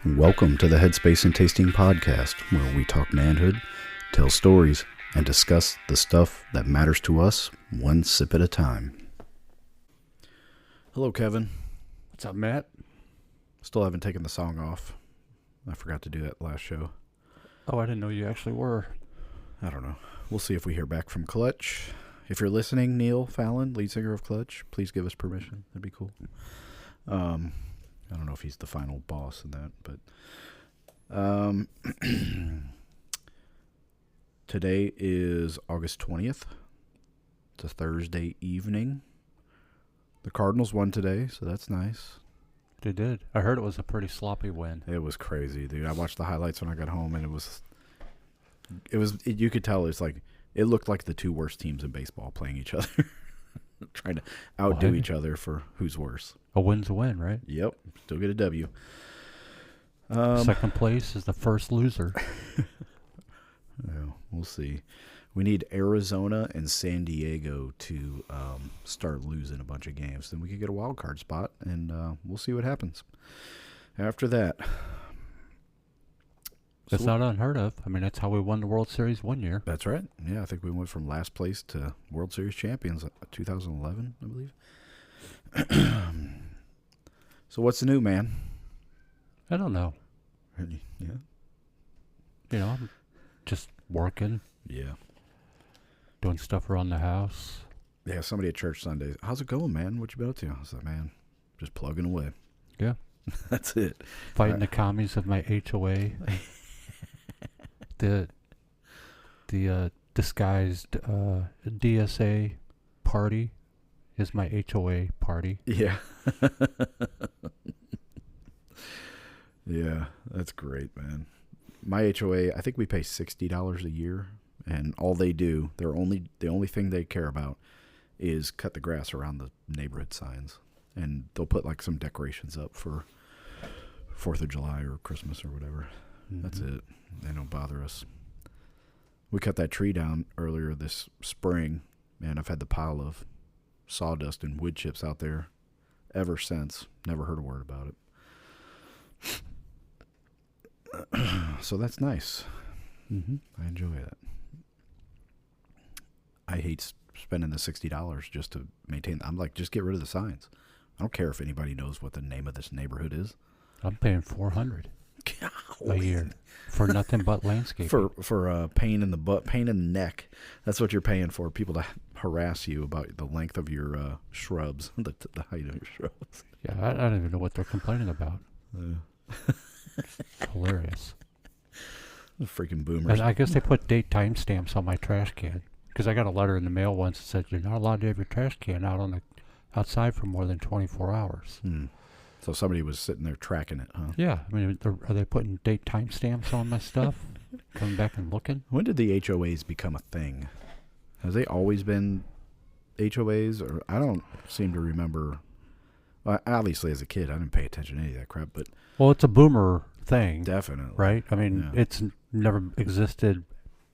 Welcome to the Headspace and Tasting Podcast, where we talk manhood, tell stories, and discuss the stuff that matters to us one sip at a time. Hello, Kevin. What's up, Matt? Still haven't taken the song off. I forgot to do that last show. Oh, I didn't know you actually were. I don't know. We'll see if we hear back from Clutch. If you're listening, Neil Fallon, lead singer of Clutch, please give us permission. That'd be cool. I don't know if he's the final boss in that, but today is August 20th. It's a Thursday evening. The Cardinals won today, so that's nice. They did. I heard it was a pretty sloppy win. It was crazy, dude. I watched the highlights when I got home, and you could tell it looked like the two worst teams in baseball playing each other. Trying to outdo each other for who's worse. A win's a win, right? Yep. Still get a W. Second place is the first loser. We'll see. We need Arizona and San Diego to start losing a bunch of games. Then we could get a wild card spot, and we'll see what happens. After that. That's not unheard of. I mean, that's how we won the World Series one year. That's right. Yeah, I think we went from last place to World Series champions 2011, I believe. So what's new, man? I don't know. Yeah. You know, I'm just working. Yeah. Doing stuff around the house. Yeah, somebody at church Sunday. How's it going, man? What you been up to? I was like, man, just plugging away. Yeah. That's it. Fighting the commies of my HOA. The disguised DSA party is my HOA party. Yeah. Yeah, that's great, man. My HOA, I think we pay $60 a year, and all they do, the only thing they care about is cut the grass around the neighborhood signs, and they'll put like some decorations up for 4th of July or Christmas or whatever. Mm-hmm. That's it. They don't bother us. We cut that tree down earlier this spring, and I've had the pile of sawdust and wood chips out there ever since. Never heard a word about it. So that's nice. Mm-hmm. I enjoy that. I hate spending the $60 just to maintain. I'm like, just get rid of the signs. I don't care if anybody knows what the name of this neighborhood is. I'm paying $400 a year for nothing but landscaping. For pain in the butt, pain in the neck. That's what you're paying for. People to harass you about the length of your shrubs, the height of your shrubs. Yeah, I don't even know what they're complaining about. Hilarious. Freaking boomers. And I guess they put date timestamps on my trash can, because I got a letter in the mail once that said you're not allowed to have your trash can outside for more than 24 hours. So somebody was sitting there tracking it, huh? Yeah. I mean, are they putting date timestamps on my stuff? Coming back and looking? When did the HOAs become a thing? Has they always been HOAs? Or I don't seem to remember. Well, obviously, as a kid, I didn't pay attention to any of that crap. But well, it's a boomer thing. Definitely. Right? I mean, It's never existed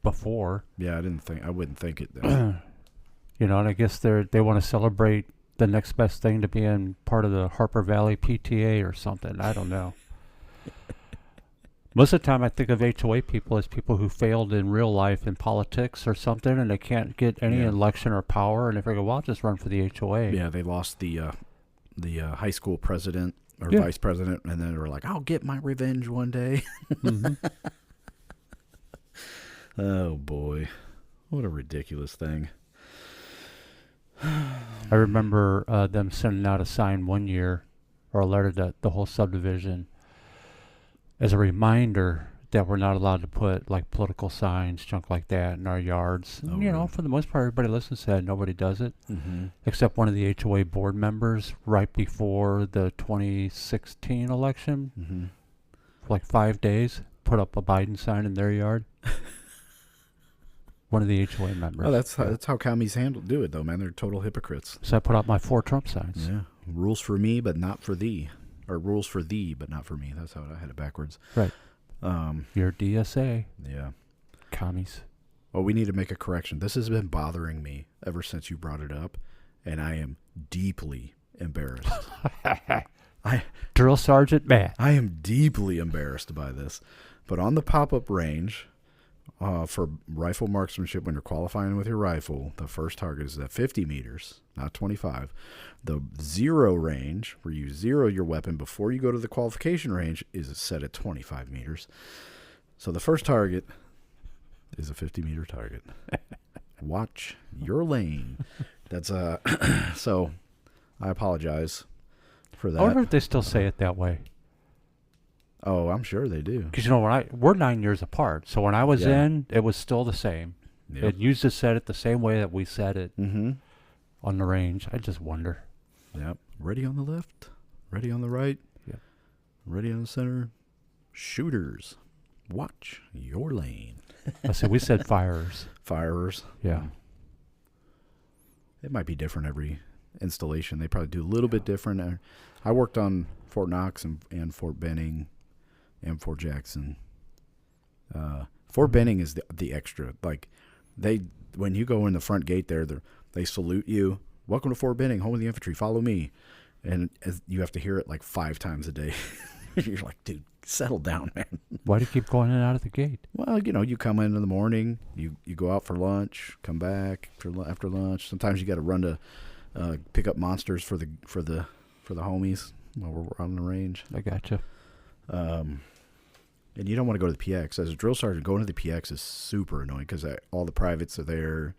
before. Yeah, I wouldn't think it. You know, and I guess they want to celebrate the next best thing to being part of the Harper Valley PTA or something. I don't know. Most of the time I think of HOA people as people who failed in real life in politics or something, and they can't get any election or power, and they figure, well, I'll just run for the HOA. Yeah, they lost the high school president or vice president, and then they were like, I'll get my revenge one day. Mm-hmm. Oh, boy. What a ridiculous thing. I remember them sending out a sign one year, or a letter to the whole subdivision, as a reminder that we're not allowed to put like political signs, junk like that, in our yards. Oh, and, you know, for the most part, everybody listens to that. Nobody does it, except one of the HOA board members right before the 2016 election, for like 5 days, put up a Biden sign in their yard. One of the HOA members. Oh, that's how commies do it, though, man. They're total hypocrites. So I put out my 4 Trump signs. Yeah. Rules for me, but not for thee. Or rules for thee, but not for me. That's how I had it backwards. Right. Your DSA. Yeah. Commies. Well, we need to make a correction. This has been bothering me ever since you brought it up, and I am deeply embarrassed. I Drill Sergeant Matt. I am deeply embarrassed by this, but on the pop-up range, for rifle marksmanship, when you're qualifying with your rifle, the first target is at 50 meters, not 25. The zero range, where you zero your weapon before you go to the qualification range, is set at 25 meters. So the first target is a 50-meter target. Watch your lane. That's so I apologize for that. I wonder if they still say it that way. Oh, I'm sure they do. Because, we're 9 years apart. So when I was in, it was still the same. Yep. It used to set it the same way that we set it Mm-hmm. on the range. I just wonder. Yep. Ready on the left, ready on the right, Yep. ready on the center. Shooters, watch your lane. I said, we said firers. Firers. Yeah. It might be different every installation. They probably do a little bit different. I worked on Fort Knox and Fort Benning and Fort Jackson. Fort Benning is the extra. Like, when you go in the front gate there, they salute you. Welcome to Fort Benning, home of the infantry. Follow me. And you have to hear it like 5 times a day. You're like, dude, settle down, man. Why do you keep going in and out of the gate? Well, you come in the morning, you go out for lunch, come back after lunch. Sometimes you got to run to pick up monsters for the homies while we're on the range. I gotcha. And you don't want to go to the PX. As a drill sergeant, going to the PX is super annoying because all the privates are there,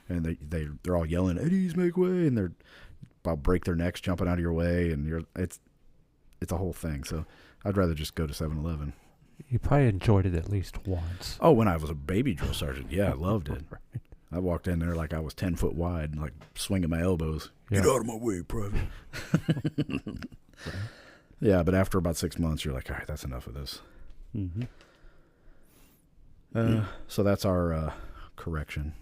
and they're all yelling, "Eddies, make way!" and they're about break their necks jumping out of your way, and it's a whole thing. So I'd rather just go to 7-Eleven. You probably enjoyed it at least once. Oh, when I was a baby drill sergeant, yeah, I loved it. I walked in there like I was 10 foot wide, like swinging my elbows. Yeah. Get out of my way, private. Right. Yeah, but after about 6 months, you're like, all right, that's enough of this. Mm-hmm. So that's our correction.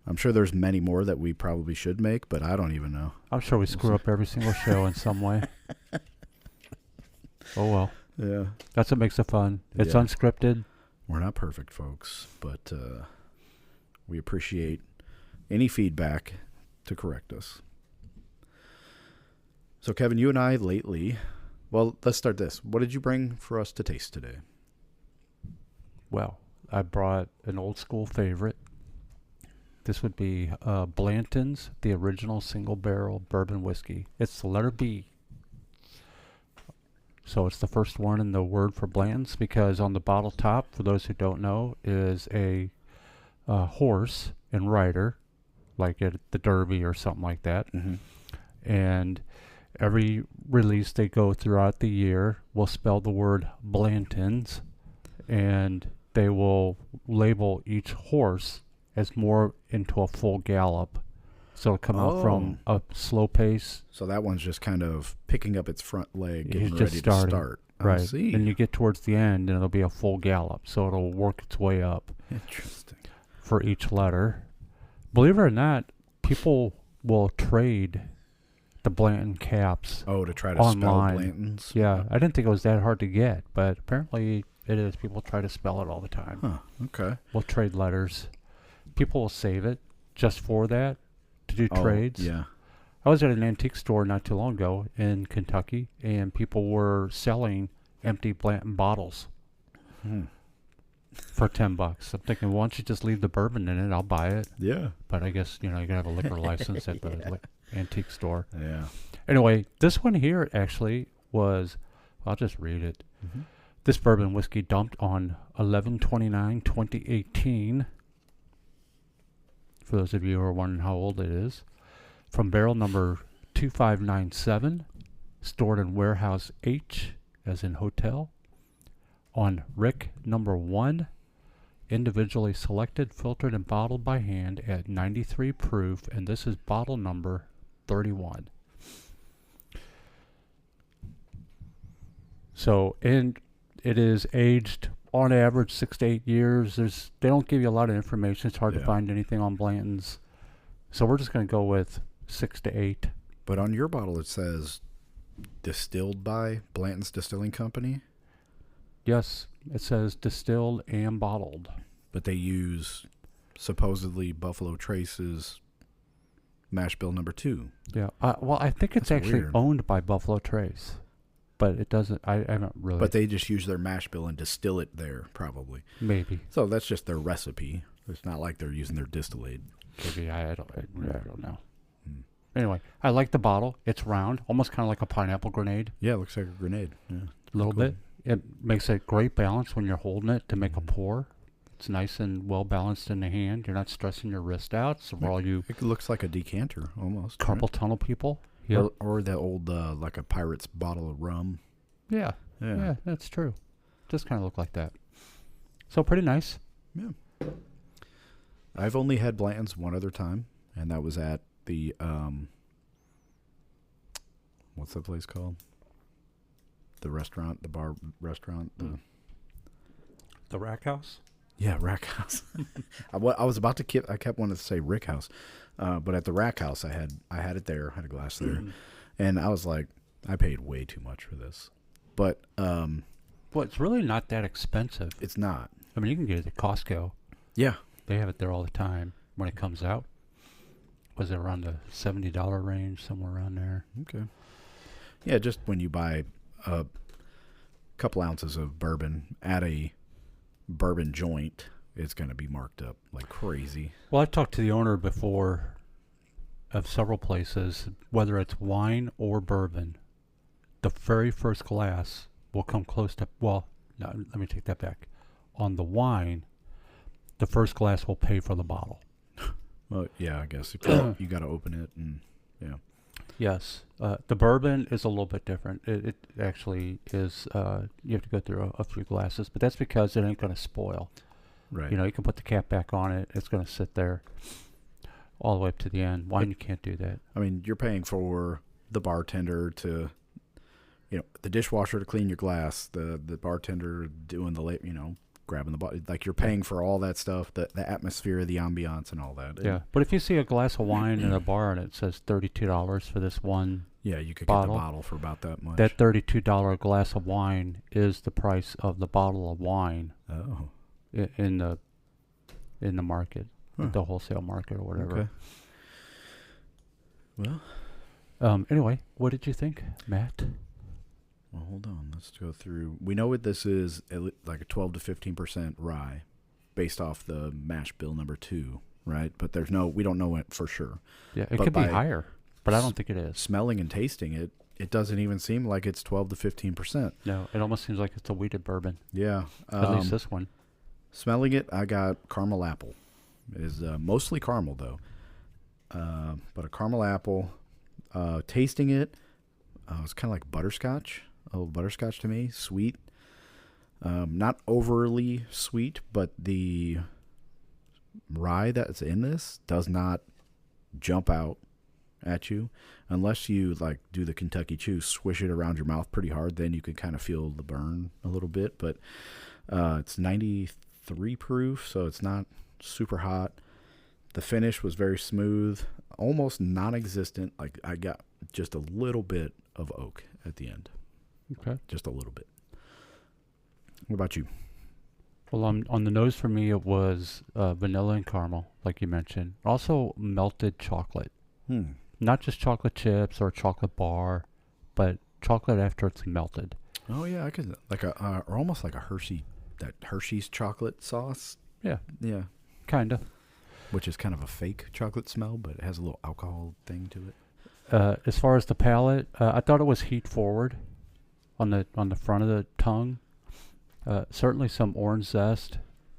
I'm sure there's many more that we probably should make, but I don't even know. I'm sure we screw up every single show in some way. Oh, well. Yeah. That's what makes it fun. It's Yeah. unscripted. We're not perfect, folks, but we appreciate any feedback to correct us. So, Kevin, you and I lately, well, let's start this. What did you bring for us to taste today? Well, I brought an old school favorite. This would be Blanton's, the original single barrel bourbon whiskey. It's the letter B. So it's the first one in the word for Blanton's because on the bottle top, for those who don't know, is a horse and rider, like at the Derby or something like that. Mm-hmm. And every release they go throughout the year will spell the word Blanton's, and they will label each horse as more into a full gallop. So it'll come out from a slow pace. So that one's just kind of picking up its front leg, He's getting just ready starting. to start. I Right. see. And you get towards the end and it'll be a full gallop. So it'll work its way up Interesting. for each letter. Believe it or not, people will trade the Blanton caps. Oh, to try to online. spell Blanton's? Yeah, I didn't think it was that hard to get, but apparently it is. People try to spell it all the time. Huh, okay. We'll trade letters. People will save it just for that, to do trades. Yeah. I was at an antique store not too long ago in Kentucky, and people were selling empty Blanton bottles for $10. I'm thinking, why don't you just leave the bourbon in it? I'll buy it. Yeah. But I guess, you gotta have a liquor license at the antique store. Yeah. Anyway, this one here actually was, I'll just read it. Mm-hmm. This bourbon whiskey dumped on 11/29/2018. For those of you who are wondering how old it is. From barrel number 2597, stored in warehouse H, as in hotel. On Rick number 1, individually selected, filtered, and bottled by hand at 93 proof, and this is bottle number 31. So, and it is aged on average 6 to 8 years. They don't give you a lot of information. It's hard to find anything on Blanton's. So we're just going to go with 6 to 8. But on your bottle it says distilled by Blanton's Distilling Company. Yes, it says distilled and bottled. But they use supposedly Buffalo Trace's mash bill number 2. Yeah. Well, I think it's That's actually weird. owned by Buffalo Trace. but it doesn't. I haven't really. But they just use their mash bill and distill it there, probably. Maybe. So that's just their recipe. It's not like they're using their distillate. Maybe I don't know. Hmm. Anyway, I like the bottle. It's round, almost kind of like a pineapple grenade. Yeah, it looks like a grenade. Yeah, A little cool. bit. It makes a great balance when you're holding it to make a pour. It's nice and well balanced in the hand. You're not stressing your wrist out. So for all you It looks like a decanter almost. carpal tunnel people. Right? Yeah. Or the old, like a pirate's bottle of rum. Yeah. Yeah. Yeah, that's true. Just kind of look like that. So pretty nice. Yeah. I've only had Blanton's one other time, and that was at the, what's that place called? The restaurant, the bar restaurant. The Rack House? Yeah, Rack House. I was about to I kept wanting to say Rick House, but at the Rack House, I had it there, had a glass there, and I was like, I paid way too much for this, but Well, it's really not that expensive. it's not. I mean, you can get it at Costco. Yeah, They have it there all the time when it comes out. Was it around the $70 range, somewhere around there? okay. Yeah, just when you buy a couple ounces of bourbon at a bourbon joint, it's going to be marked up like crazy. Well, I've talked to the owner before of several places, whether it's wine or bourbon, the very first glass will come close to, well, no, let me take that back. On the wine, the first glass will pay for the bottle. Well, yeah, I guess you got to open it, and yeah. Yes. The bourbon is a little bit different. It actually is, you have to go through a few glasses, but that's because it ain't going to spoil. Right. You know, you can put the cap back on it. It's going to sit there all the way up to the end. Wine, you can't do that. I mean, you're paying for the bartender to, the dishwasher to clean your glass, the bartender doing grabbing the bottle. Like, you're paying for all that stuff, the atmosphere, the ambiance, and all that. Yeah. But if you see a glass of wine in a bar and it says $32 for this one, Yeah, you could bottle, get the bottle for about that much. that $32 glass of wine is the price of the bottle of wine Oh. in the market, Huh. the wholesale market or whatever. Okay. Well, Anyway, what did you think, Matt? well, hold on. Let's go through. We know what this is, like a 12 to 15% rye, based off the mash bill number 2, right? But we don't know it for sure. Yeah, it But could be by higher, but I don't think it is. Smelling and tasting it, it doesn't even seem like it's 12 to 15%. No, it almost seems like it's a wheated bourbon. Yeah. At least this one. Smelling it, I got caramel apple. It is mostly caramel, though. But a caramel apple. Tasting it, it's kind of like butterscotch. A little butterscotch to me. Sweet. Not overly sweet, but the rye that's in this does not jump out at you. Unless you do the Kentucky Chew, swish it around your mouth pretty hard, then you can kind of feel the burn a little bit. But it's 93 proof, so it's not super hot. The finish was very smooth, almost non-existent. Like, I got just a little bit of oak at the end. Okay. Just a little bit. What about you? Well, on the nose for me, it was vanilla and caramel, like you mentioned. Also melted chocolate. Not just chocolate chips or a chocolate bar, but chocolate after it's melted. Oh yeah, I could or almost like a Hershey's chocolate sauce. Yeah. Yeah. Kinda. Which is kind of a fake chocolate smell, but it has a little alcohol thing to it. As far as the palate, I thought it was heat forward on the front of the tongue. Certainly some orange zest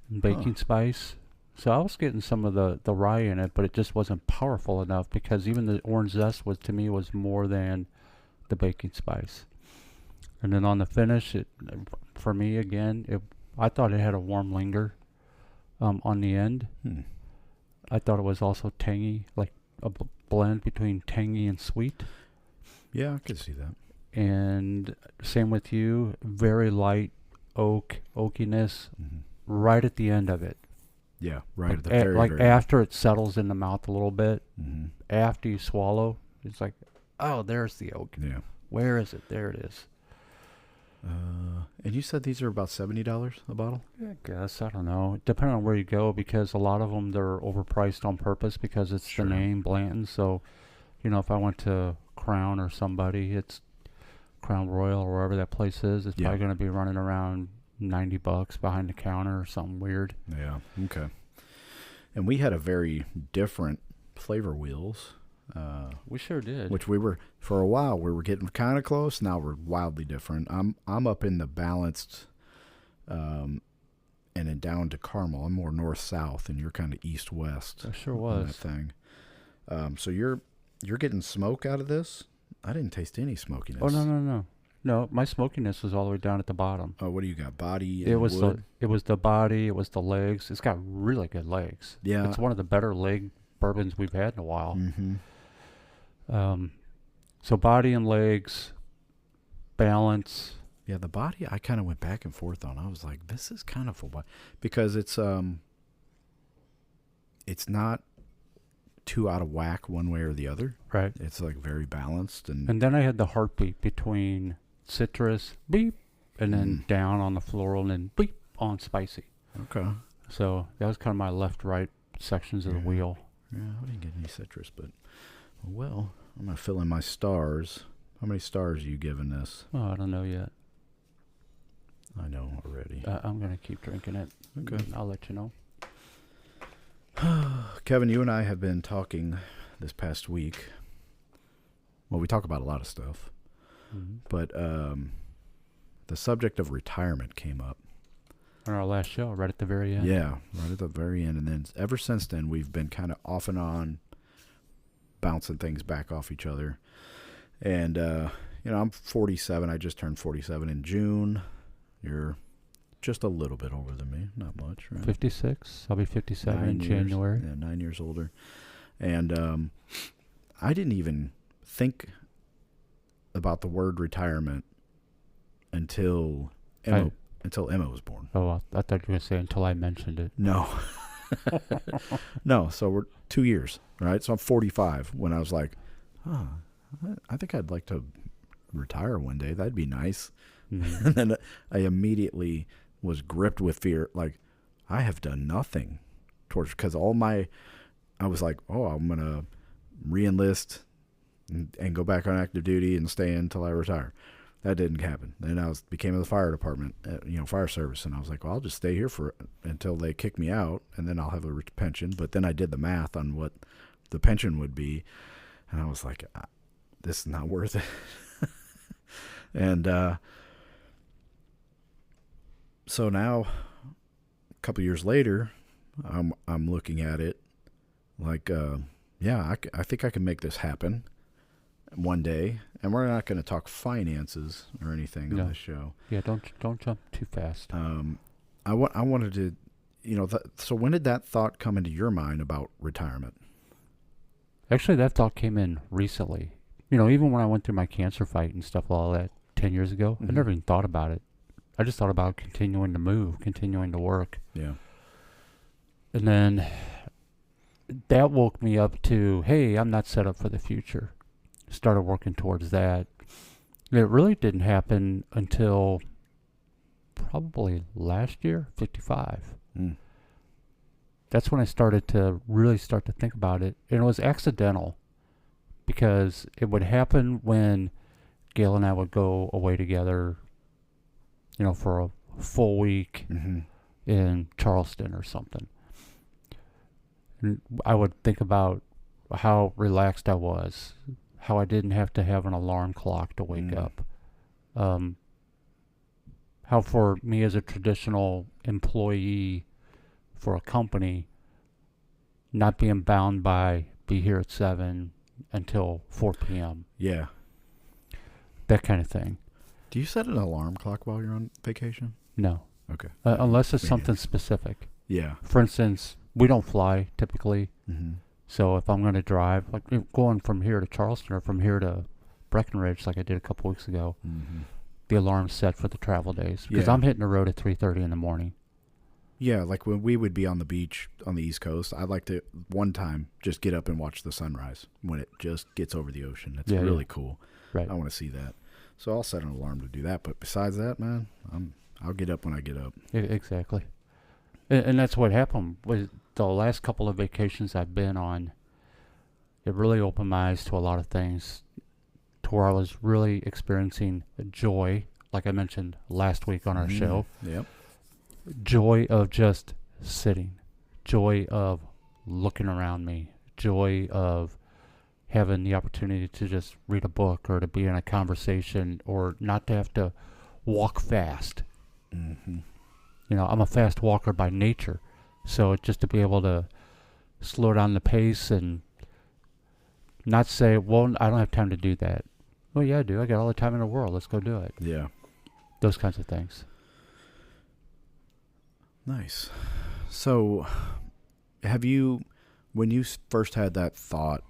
and baking spice. So I was getting some of the rye in it, but it just wasn't powerful enough because even the orange zest to me was more than the baking spice. And then on the finish, for me again, I thought it had a warm linger on the end. I thought it was also tangy, like a blend between tangy and sweet. Yeah, I could see that. And same with you, very light oakiness right at the end of it. Yeah, right Like at the very, like very after it settles in the mouth a little bit, end. after you swallow, it's like, oh, there's the oak. Yeah. Where is it? There it is. And you said these are about $70 a bottle? I guess, I don't know. Depending on where you go, because a lot of them, they're overpriced on purpose because it's Sure. the name, Blanton. So, if I went to Crown or somebody, Crown Royal or wherever that place is. It's Yeah. probably going to be running around $90 behind the counter or something weird. Yeah. Okay. And we had a very different flavor wheels. We sure did. Which we were for a while. We were getting kind of close. Now we're wildly different. I'm up in the balanced, and then down to Carmel. I'm more north south, and you're kind of east west. I sure on was. that thing. So you're getting smoke out of this. I didn't taste any smokiness. Oh no! My smokiness was all the way down at the bottom. Oh, what do you got? Body and It was wood? it was the body. It was the legs. It's got really good legs. Yeah. It's one of the better leg bourbons we've had in a while. Mm-hmm. So body and legs, balance. Yeah, the body I kind of went back and forth on. I was like, this is kind of a body because it's not too out of whack one way or the other. Right. It's like very balanced and And then I had the heartbeat between citrus, beep, and then down on the floral, and then beep on spicy. okay. So that was kind of my left-right sections of the wheel. Yeah, I didn't get any citrus, but well, I'm gonna fill in my stars. How many stars are you giving this? Oh, I don't know yet. I know already. I'm going to keep drinking it. Okay. And I'll let you know. Kevin, you and I have been talking this past week. Well, we talk about a lot of stuff, but the subject of retirement came up. On our last show, right at the very end. Yeah, right at the very end. And then ever since then, we've been kind of off and on bouncing things back off each other. And, I'm 47. I just turned 47 in June. You're just a little bit older than me. Not much, right? 56. I'll be 57 in 9 years. January. Yeah, 9 years older. And I didn't even think about the word retirement until Emma was born. Oh, I thought you were going to say until I mentioned it. No. No, so we're 2 years, right? So I'm 45 when I was like, I think I'd like to retire one day. That'd be nice. Mm-hmm. And then I immediately was gripped with fear. Like, I have done nothing towards, because I was like, I'm going to re-enlist and go back on active duty and stay until I retire. That didn't happen. Then I became in the fire department, fire service, and I was like, well, I'll just stay here until they kick me out, and then I'll have a pension. But then I did the math on what the pension would be, and I was like, this is not worth it. And so now, a couple years later, I'm looking at it like, I think I can make this happen one day. And we're not going to talk finances or anything on this show. Yeah, don't jump too fast. I wanted to, so when did that thought come into your mind about retirement? Actually, that thought came in recently. Even when I went through my cancer fight and stuff, all that 10 years ago, I never even thought about it. I just thought about continuing to move, continuing to work. Yeah. And then that woke me up to, hey, I'm not set up for the future. Started working towards that. And it really didn't happen until probably last year, 55. That's when I started to really start to think about it. And it was accidental because it would happen when Gail and I would go away together, for a full week in Charleston or something. And I would think about how relaxed I was, how I didn't have to have an alarm clock to wake up. How for me as a traditional employee for a company, not being bound by be here at 7 until 4 p.m. Yeah. That kind of thing. Do you set an alarm clock while you're on vacation? No. Okay. Unless it's something specific. Yeah. For instance, we don't fly typically. So if I'm going to drive, like going from here to Charleston or from here to Breckenridge, like I did a couple weeks ago, the alarm's set for the travel days because I'm hitting the road at 3:30 in the morning. Yeah, like when we would be on the beach on the East Coast, I'd like to one time just get up and watch the sunrise when it just gets over the ocean. It's really cool. Right. I want to see that. So I'll set an alarm to do that. But besides that, man, I'll get up when I get up. Exactly. And that's what happened with the last couple of vacations I've been on. It really opened my eyes to a lot of things to where I was really experiencing joy, like I mentioned last week on our show. Yep. Joy of just sitting, joy of looking around me, joy of having the opportunity to just read a book or to be in a conversation or not to have to walk fast. Mm-hmm. You know, I'm a fast walker by nature, so just to be able to slow down the pace and not say, well, I don't have time to do that. Well, yeah, I do. I got all the time in the world. Let's go do it. Yeah. Those kinds of things. Nice. So, have you, when you first had that thought,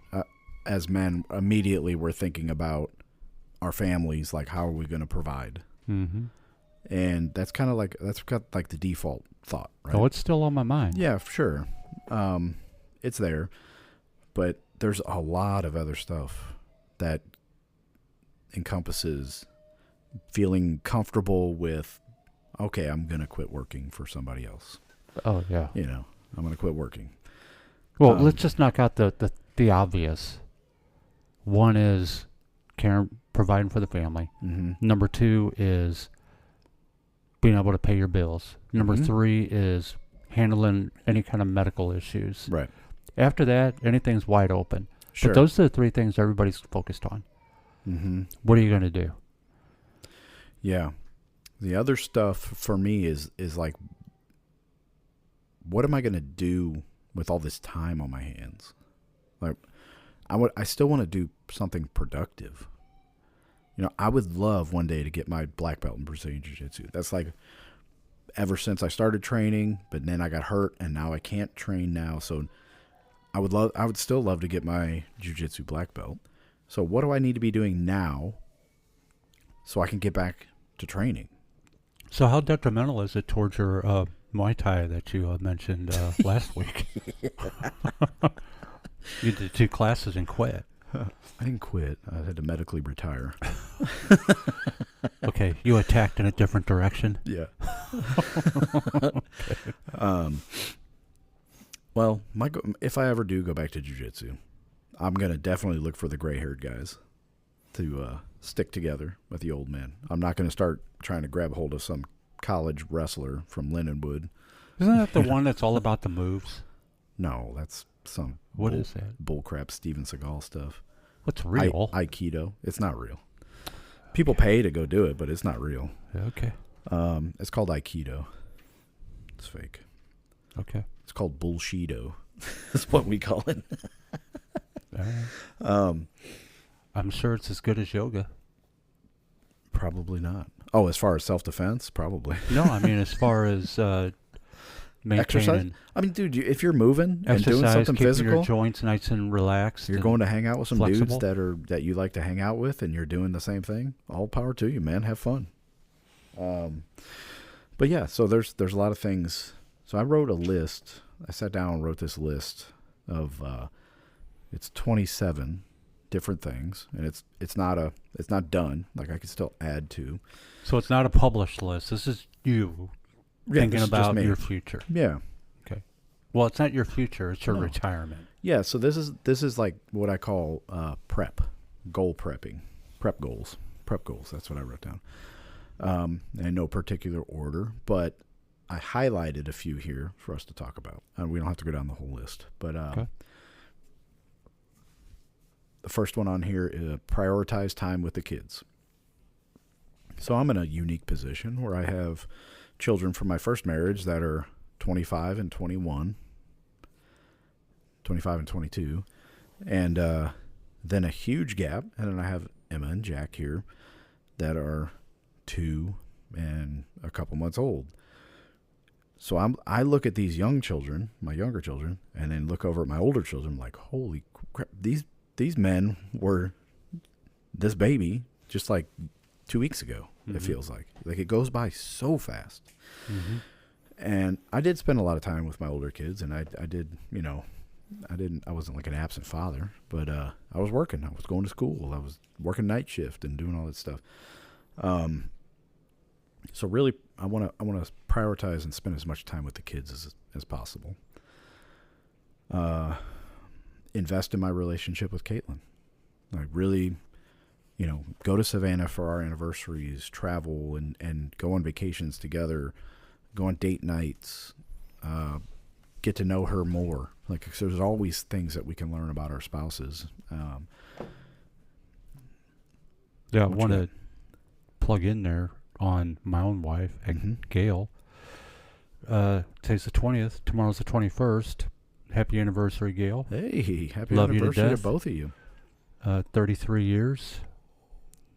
as men, immediately we're thinking about our families, like how are we going to provide? Mm-hmm. And that's kind of like, that's got like the default thought, right? Oh, it's still on my mind. Yeah, sure. It's there, but there's a lot of other stuff that encompasses feeling comfortable with, okay, I'm going to quit working for somebody else. Oh, yeah. You know, I'm going to quit working. Well, let's just knock out the obvious. One is providing for the family. Mm-hmm. Number 2 is being able to pay your bills. Number 3 is handling any kind of medical issues. Right. After that, anything's wide open. Sure. But those are the 3 things everybody's focused on. Mm-hmm. What are you going to do? Yeah. The other stuff for me is like, what am I going to do with all this time on my hands? Like, I still want to do something productive. You know, I would love one day to get my black belt in Brazilian Jiu-Jitsu. That's like ever since I started training, but then I got hurt and now I can't train now. So I would still love to get my Jiu-Jitsu black belt. So what do I need to be doing now so I can get back to training? So how detrimental is it towards your Muay Thai that you mentioned last week? You did 2 classes and quit. I didn't quit. I had to medically retire. Okay, you attacked in a different direction. Yeah. Well, if I ever do go back to jiu-jitsu, I'm going to definitely look for the gray-haired guys to stick together with the old men. I'm not going to start trying to grab hold of some college wrestler from Lindenwood. Isn't that the one that's all about the moves? No, that's some What is that? bullcrap Steven Seagal stuff. What's real? Aikido. It's not real. People pay to go do it, but it's not real. Okay. It's called Aikido. It's fake. Okay. It's called bullshido. That's what we call it. All right. I'm sure it's as good as yoga. Probably not. Oh, as far as self-defense, probably. No, I mean as far as Exercise. I mean, dude, if you're moving and doing something keeping physical, your joints nice and relaxed. you're and going to hang out with some flexible. dudes that you like to hang out with, and you're doing the same thing. All power to you, man. Have fun. But yeah, so there's a lot of things. So I wrote a list. I sat down and wrote this list of it's 27 different things, and it's not done. Like I could still add to. So it's not a published list. This is you thinking this is just about me. your future. Yeah. Okay. Well, it's not your future. It's your No. retirement. Yeah, so this is like what I call goal prepping, prep goals. That's what I wrote down. In no particular order, but I highlighted a few here for us to talk about. We don't have to go down the whole list, but Okay. the first one on here is prioritize time with the kids. So I'm in a unique position where I have children from my first marriage that are 25 and 21, 25 and 22, and then a huge gap, and then I have Emma and Jack here that are 2 and a couple months old. So I look at these young children, my younger children, and then look over at my older children. I'm like, holy crap! These men were this baby just like 2 weeks ago. Mm-hmm. It feels like it goes by so fast. Mm-hmm. And I did spend a lot of time with my older kids, and I did, I wasn't like an absent father, but I was working. I was going to school. I was working night shift and doing all that stuff. So really, I want to prioritize and spend as much time with the kids as possible. Invest in my relationship with Caitlin. Like really go to Savannah for our anniversaries, travel and go on vacations together, go on date nights, get to know her more. Like, 'cause there's always things that we can learn about our spouses. Yeah, I what want you to plug in there on my own wife, Gail. Today's the 20th. Tomorrow's the 21st. Happy anniversary, Gail. Hey, happy Love you to anniversary to death. both of you. 33 years.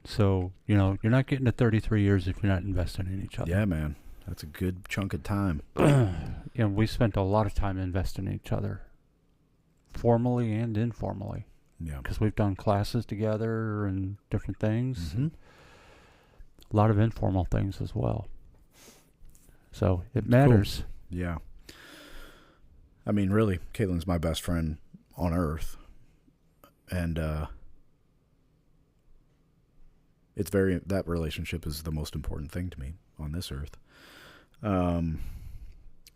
So, you're not getting to 33 years if you're not investing in each other. Yeah, man. That's a good chunk of time. We spent a lot of time investing in each other, formally and informally, Yeah. because we've done classes together and different things. Mm-hmm. A lot of informal things as well. So it That's matters. Cool. Yeah. I mean, really, Caitlin's my best friend on earth. And that relationship is the most important thing to me on this earth.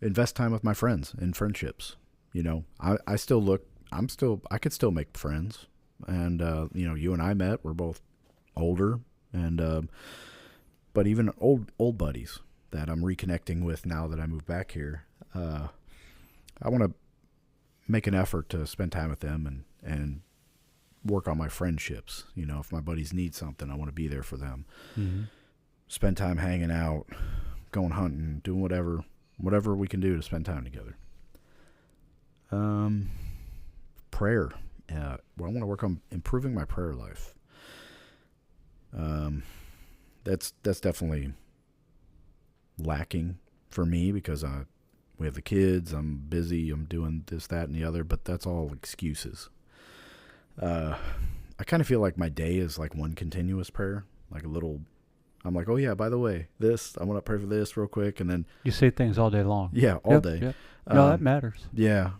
Invest time with my friends in friendships. I could still make friends. And, you and I met, we're both older, and, but even old buddies that I'm reconnecting with now that I moved back here, I want to make an effort to spend time with them and work on my friendships. If my buddies need something, I want to be there for them. Mm-hmm. Spend time hanging out, going hunting, doing whatever we can do to spend time together. Prayer. I want to work on improving my prayer life. That's definitely lacking for me because we have the kids, I'm busy, I'm doing this, that, and the other, but that's all excuses. I kind of feel like my day is like one continuous prayer, like I'm like, oh yeah, by the way, I want to pray for this real quick, and then You say things all day long. yeah, all day. Yep. No, that matters. Yeah,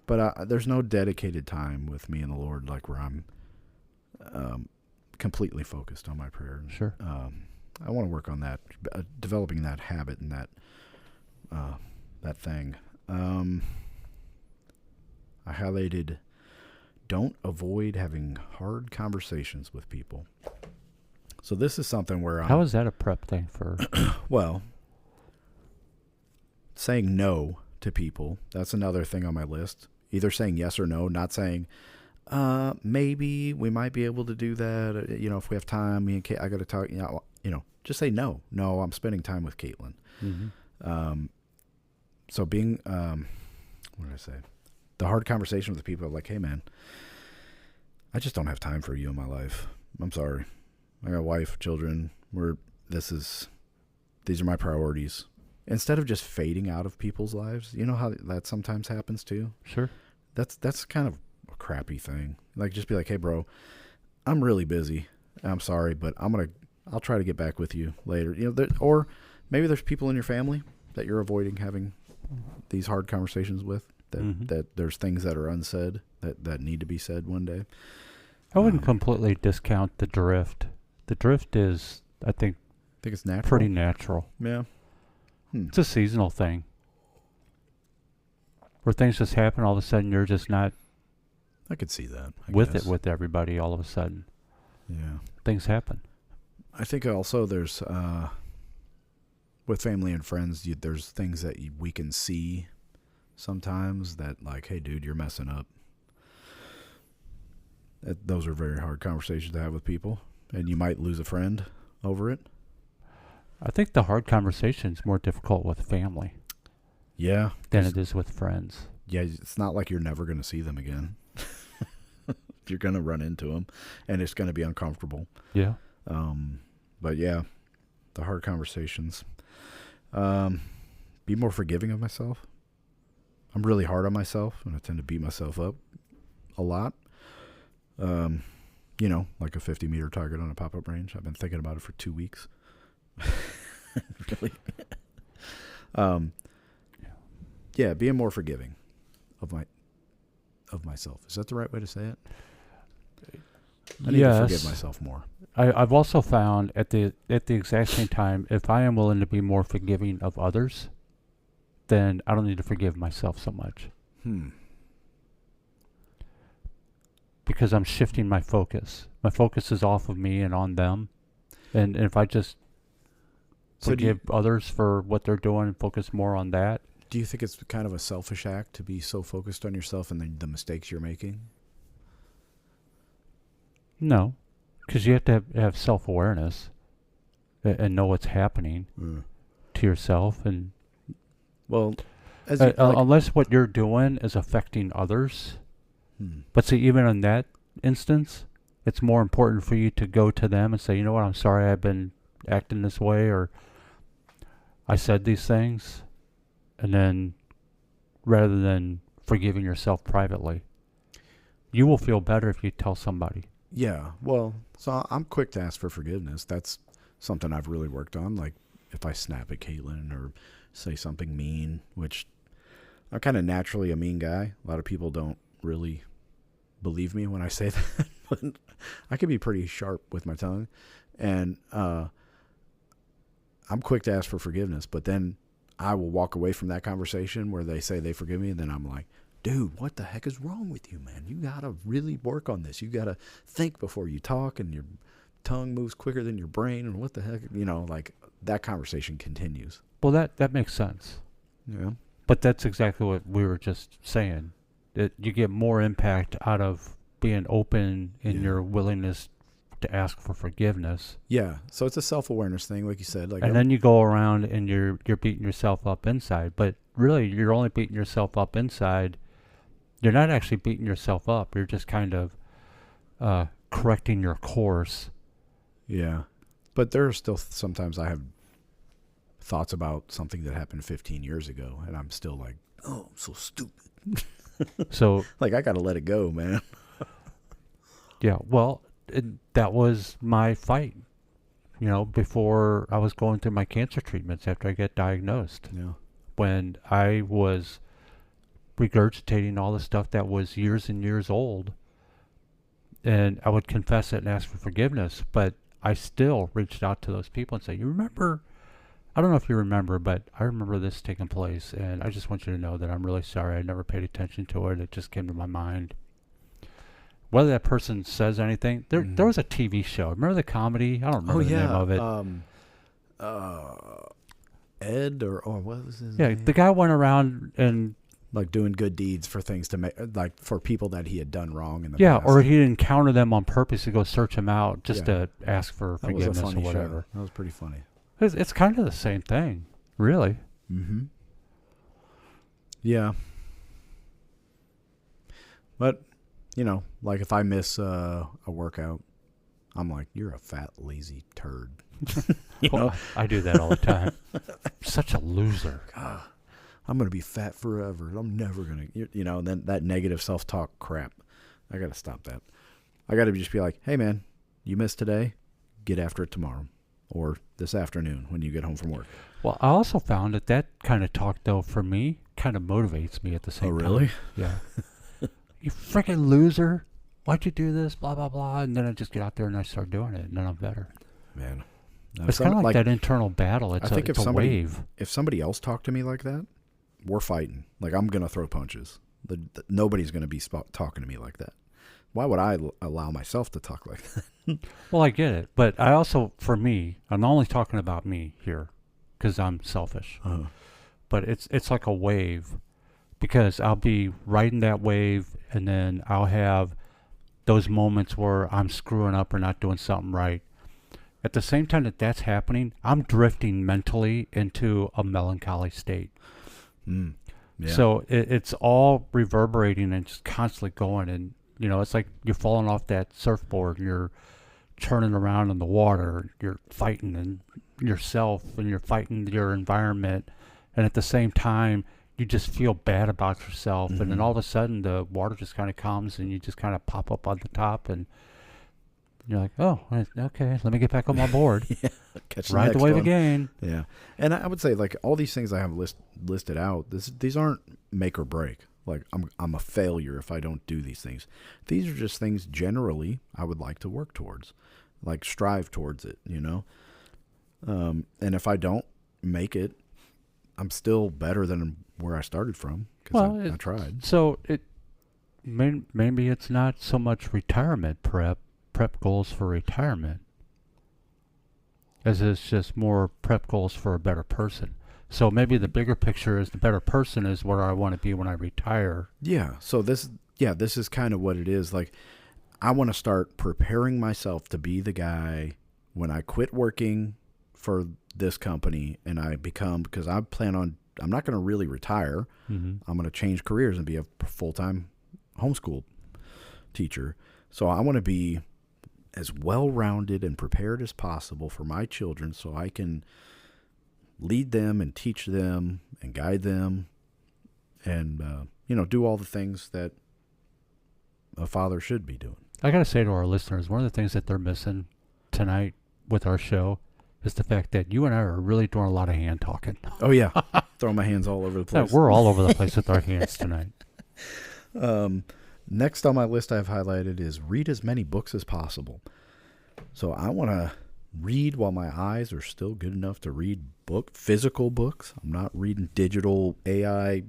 but there's no dedicated time with me and the Lord, like where I'm completely focused on my prayer. Sure. I want to work on that, developing that habit and that thing. I highlighted, don't avoid having hard conversations with people. So this is something where How is that a prep thing for? well, saying no to people, that's another thing on my list. Either saying yes or no, not saying, maybe we might be able to do that. If we have time, me and Kate, I got to talk, just say no. No, I'm spending time with Caitlin. Mm-hmm. So being, what did I say? The hard conversation with the people like, hey man, I just don't have time for you in my life. I'm sorry. I got a wife, children. These are my priorities. Instead of just fading out of people's lives, you know how that sometimes happens too? Sure. That's kind of a crappy thing. Like, just be like, hey bro, I'm really busy. I'm sorry, but I'll try to get back with you later. Or maybe there's people in your family that you're avoiding having these hard conversations with, that there's things that are unsaid that need to be said one day. I wouldn't completely discount the drift. The drift is, I think it's natural. pretty natural. Yeah. It's a seasonal thing. Where things just happen, all of a sudden you're just not I could see that. I with guess. it with everybody all of a sudden. Yeah. Things happen. I think also there's, with family and friends, there's things that we can see sometimes that, like, hey dude, you're messing up. Those are very hard conversations to have with people, and you might lose a friend over it. I think the hard conversation's more difficult with family. Yeah. Than it is with friends. Yeah, it's not like you're never going to see them again. You're going to run into them, and it's going to be uncomfortable. Yeah. But yeah, the hard conversations. Be more forgiving of myself. I'm really hard on myself, and I tend to beat myself up a lot. Like a 50-meter target on a pop-up range. I've been thinking about it for 2 weeks. Really. Yeah, being more forgiving of myself. Is that the right way to say it? I need to forgive myself more. I've also found at the exact same time, if I am willing to be more forgiving of others, then I don't need to forgive myself so much. because I'm shifting my focus. My focus is off of me and on them. And if I just forgive others for what they're doing and focus more on that. Do you think it's kind of a selfish act to be so focused on yourself and the mistakes you're making? No, because you have to have self-awareness and know what's happening to yourself. And well, unless what you're doing is affecting others. But see, even in that instance, it's more important for you to go to them and say, you know what, I'm sorry I've been acting this way, or I said these things, and then rather than forgiving yourself privately, you will feel better if you tell somebody. Yeah, well, so I'm quick to ask for forgiveness. That's something I've really worked on. Like if I snap at Caitlin or say something mean, which I'm kind of naturally a mean guy. A lot of people don't really believe me when I say that, but I can be pretty sharp with my tongue, and I'm quick to ask for forgiveness. But then I will walk away from that conversation where they say they forgive me, and then I'm like, dude, what the heck is wrong with you, man? You got to really work on this. You got to think before you talk, and your tongue moves quicker than your brain, and what the heck, like that conversation continues. Well, that makes sense. Yeah. But that's exactly what we were just saying. That you get more impact out of being open in your willingness to ask for forgiveness. Yeah. So it's a self-awareness thing, like you said. Like, and then you go around and you're beating yourself up inside. But really, you're only beating yourself up inside. You're not actually beating yourself up. You're just kind of correcting your course. Yeah. But there are still sometimes I have thoughts about something that happened 15 years ago, and I'm still like, oh, I'm so stupid. So, like, I got to let it go, man. Yeah, well, that was my fight, before I was going through my cancer treatments after I got diagnosed. Yeah. When I was regurgitating all the stuff that was years and years old, and I would confess it and ask for forgiveness, but I still reached out to those people and say, you remember, I don't know if you remember, but I remember this taking place, and I just want you to know that I'm really sorry. I never paid attention to it. It just came to my mind. Whether that person says anything, there was a TV show. Remember the comedy? I don't remember the name of it. Ed or what was his name? Yeah, the guy went around and like doing good deeds for things to make, like for people that he had done wrong in the past. or he'd encounter them on purpose to go search them out just to ask for forgiveness or whatever. Show. That was pretty funny. It's kind of the same thing, really. Mm-hmm. Yeah. But, like if I miss a workout, I'm like, you're a fat, lazy turd. I do that all the time. Such a loser. God, I'm going to be fat forever. I'm never going to, and then that negative self-talk crap. I got to stop that. I got to just be like, hey, man, you missed today. Get after it tomorrow. Or this afternoon when you get home from work. Well, I also found that kind of talk, though, for me, kind of motivates me at the same time. Oh, really? Yeah. You freaking loser. Why'd you do this? Blah, blah, blah. And then I just get out there and I start doing it, and then I'm better. Man. It's kind of like that internal battle. It's a wave. If somebody else talked to me like that, we're fighting. Like, I'm going to throw punches. Nobody's going to be talking to me like that. Why would I allow myself to talk like that? Well, I get it. But I also, for me, I'm only talking about me here because I'm selfish. Uh-huh. But it's like a wave, because I'll be riding that wave, and then I'll have those moments where I'm screwing up or not doing something right. At the same time that's happening, I'm drifting mentally into a melancholy state. Yeah. So it's all reverberating and just constantly going, and it's like you're falling off that surfboard and you're churning around in the water. You're fighting and yourself, and you're fighting your environment, and at the same time you just feel bad about yourself. And then all of a sudden the water just kind of comes and you just kind of pop up on the top, and you're like, oh, okay, let me get back on my board. Yeah, ride the wave again. Yeah. And I would say, like, all these things I have listed out, these aren't make or break. Like, I'm a failure if I don't do these things. These are just things generally I would like to work towards, like strive towards it, And if I don't make it, I'm still better than where I started from because I tried. So Maybe it's not so much retirement prep goals for retirement, as it's just more prep goals for a better person. So maybe the bigger picture is the better person is where I want to be when I retire. Yeah. So this is kind of what it is. Like, I want to start preparing myself to be the guy when I quit working for this company and I become, because I'm not going to really retire. Mm-hmm. I'm going to change careers and be a full-time homeschool teacher. So I want to be as well-rounded and prepared as possible for my children so I can lead them and teach them and guide them and, do all the things that a father should be doing. I got to say to our listeners, one of the things that they're missing tonight with our show is the fact that you and I are really doing a lot of hand talking. Oh, yeah. Throwing my hands all over the place. We're all over the place with our hands tonight. Next on my list I've highlighted is read as many books as possible. So I want to read while my eyes are still good enough to read physical books. I'm not reading digital AI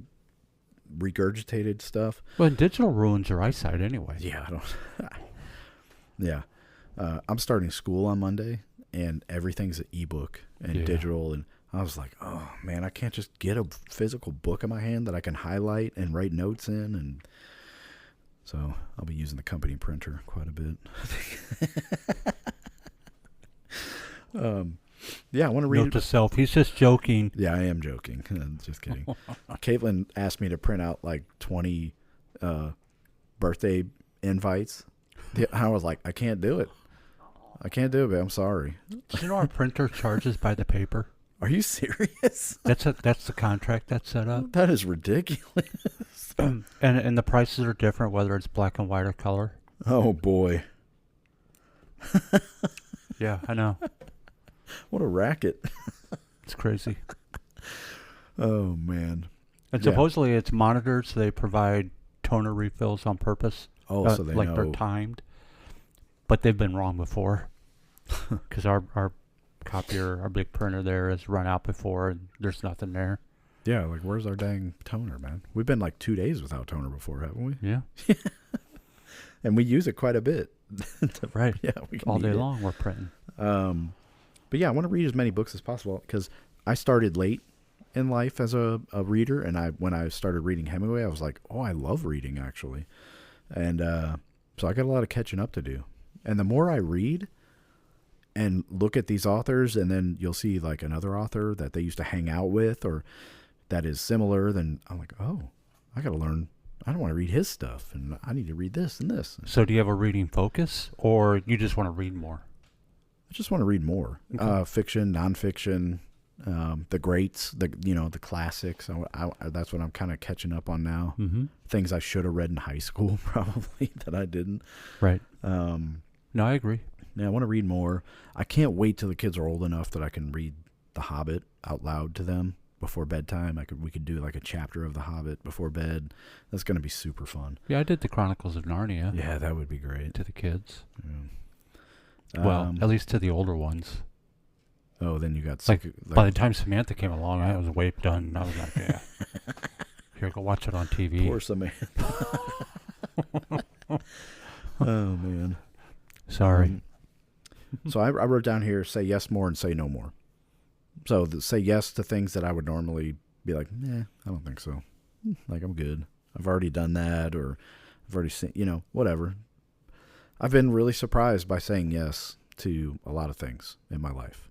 regurgitated stuff. Well, digital ruins your eyesight anyway. Yeah, I don't. Yeah. I'm starting school on Monday, and everything's an ebook and digital. And I was like, oh, man, I can't just get a physical book in my hand that I can highlight and write notes in. And so I'll be using the company printer quite a bit. I want to read. Note to self, he's just joking. Yeah, I am joking. Just kidding. Caitlin asked me to print out like 20 birthday invites. I was like, I can't do it. Babe. I'm sorry. Do you know our printer charges by the paper? Are you serious? That's the contract that's set up. That is ridiculous. and the prices are different whether it's black and white or color. Oh boy. Yeah, I know. What a racket. It's crazy. Oh man. And supposedly it's monitored, so they provide toner refills on purpose. Oh, so they like know. they're timed. But they've been wrong before. Because our copier, our big printer there has run out before and there's nothing there. Yeah, like where's our dang toner, man? We've been like 2 days without toner before, haven't we? Yeah. And we use it quite a bit. Right. Yeah, we can all day eat it. long we're printing. But yeah, I want to read as many books as possible because I started late in life as a reader, and when I started reading Hemingway, I was like, oh, I love reading actually, and so I got a lot of catching up to do. And the more I read and look at these authors, and then you'll see like another author that they used to hang out with or that is similar, then I'm like, oh, I got to learn. I don't want to read his stuff, and I need to read this and this. So do you have a reading focus, or you just want to read more? I just want to read more. Okay. Fiction, nonfiction, the greats, the classics. That's what I'm kind of catching up on now. Mm-hmm. Things I should have read in high school, probably, that I didn't. Right. No, I agree. Yeah, I want to read more. I can't wait till the kids are old enough that I can read The Hobbit out loud to them before bedtime. We could do like a chapter of The Hobbit before bed. That's going to be super fun. Yeah, I did the Chronicles of Narnia. Yeah, that would be great. To the kids. Yeah. Well, at least to the older ones. Oh, then you got like by the time Samantha came along, I was way done. I was like, yeah, here, go watch it on TV. Poor Samantha. Oh man, sorry. So I wrote down here: say yes more and say no more. So say yes to things that I would normally be like, I don't think so. Like I'm good. I've already done that, or I've already seen, whatever. I've been really surprised by saying yes to a lot of things in my life.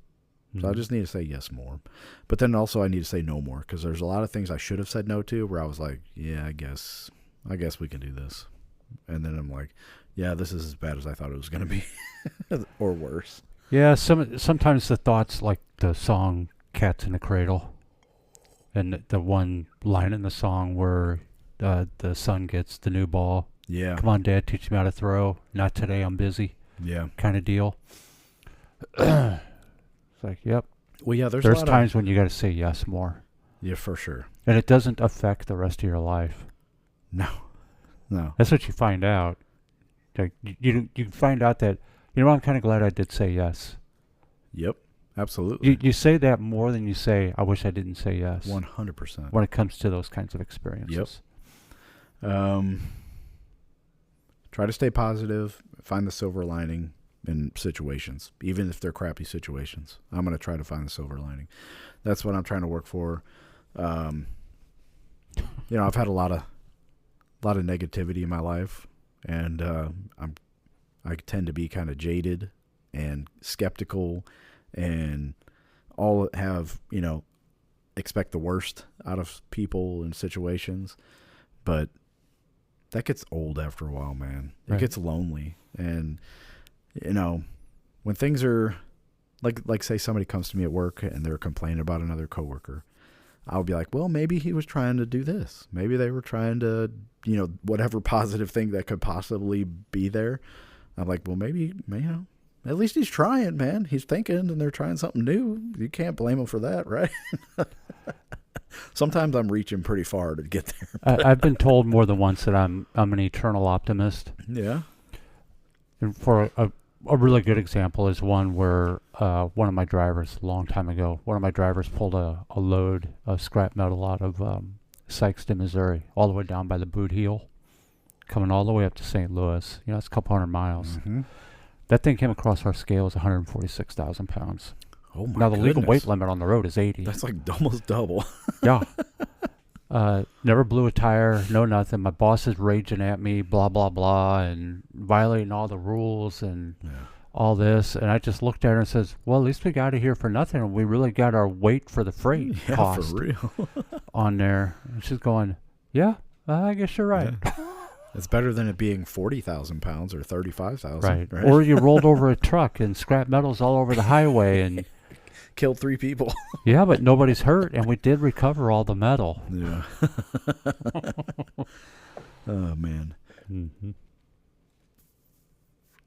So I just need to say yes more. But then also I need to say no more because there's a lot of things I should have said no to where I was like, yeah, I guess we can do this. And then I'm like, yeah, this is as bad as I thought it was going to be or worse. Yeah, sometimes the thoughts like the song Cats in the Cradle and the one line in the song where the son gets the new ball. Yeah. Come on, Dad, teach me how to throw. Not today, I'm busy. Yeah. Kind of deal. It's like, yep. Well, yeah, there's times when you got to say yes more. Yeah, for sure. And it doesn't affect the rest of your life. No. That's what you find out. Like you find out that, I'm kind of glad I did say yes. Yep, absolutely. You say that more than you say, I wish I didn't say yes. 100%. When it comes to those kinds of experiences. Yep. Try to stay positive. Find the silver lining in situations, even if they're crappy situations. I'm going to try to find the silver lining. That's what I'm trying to work for. I've had a lot of negativity in my life, and I tend to be kind of jaded and skeptical, and all have expect the worst out of people and situations, but that gets old after a while, man. It gets lonely, and when things are like say somebody comes to me at work and they're complaining about another coworker, I'll be like, well, maybe he was trying to do this. Maybe they were trying to, whatever positive thing that could possibly be there. I'm like, well, maybe, at least he's trying, man. He's thinking, and they're trying something new. You can't blame him for that, right? Sometimes I'm reaching pretty far to get there. I've been told more than once that I'm an eternal optimist. Yeah. And for a really good example is one where one of my drivers, a long time ago, pulled a load of scrap metal out of Sikeston, Missouri, all the way down by the boot heel, coming all the way up to St. Louis. It's a couple hundred miles. Mm-hmm. That thing came across our scale as 146,000 pounds. Oh, my Now, the legal goodness. weight limit on the road is 80. That's like almost double. Yeah. Never blew a tire, no nothing. My boss is raging at me, blah, blah, blah, and violating all the rules and all this. And I just looked at her and says, well, at least we got it here for nothing. And we really got our weight for the freight cost for real. on there. And she's going, yeah, I guess you're right. Yeah. It's better than it being 40,000 pounds or 35,000. Right. Or you rolled over a truck and scrap metal's all over the highway and killed 3 people. Yeah, but nobody's hurt, and we did recover all the metal. Yeah. Oh, man. Mm-hmm.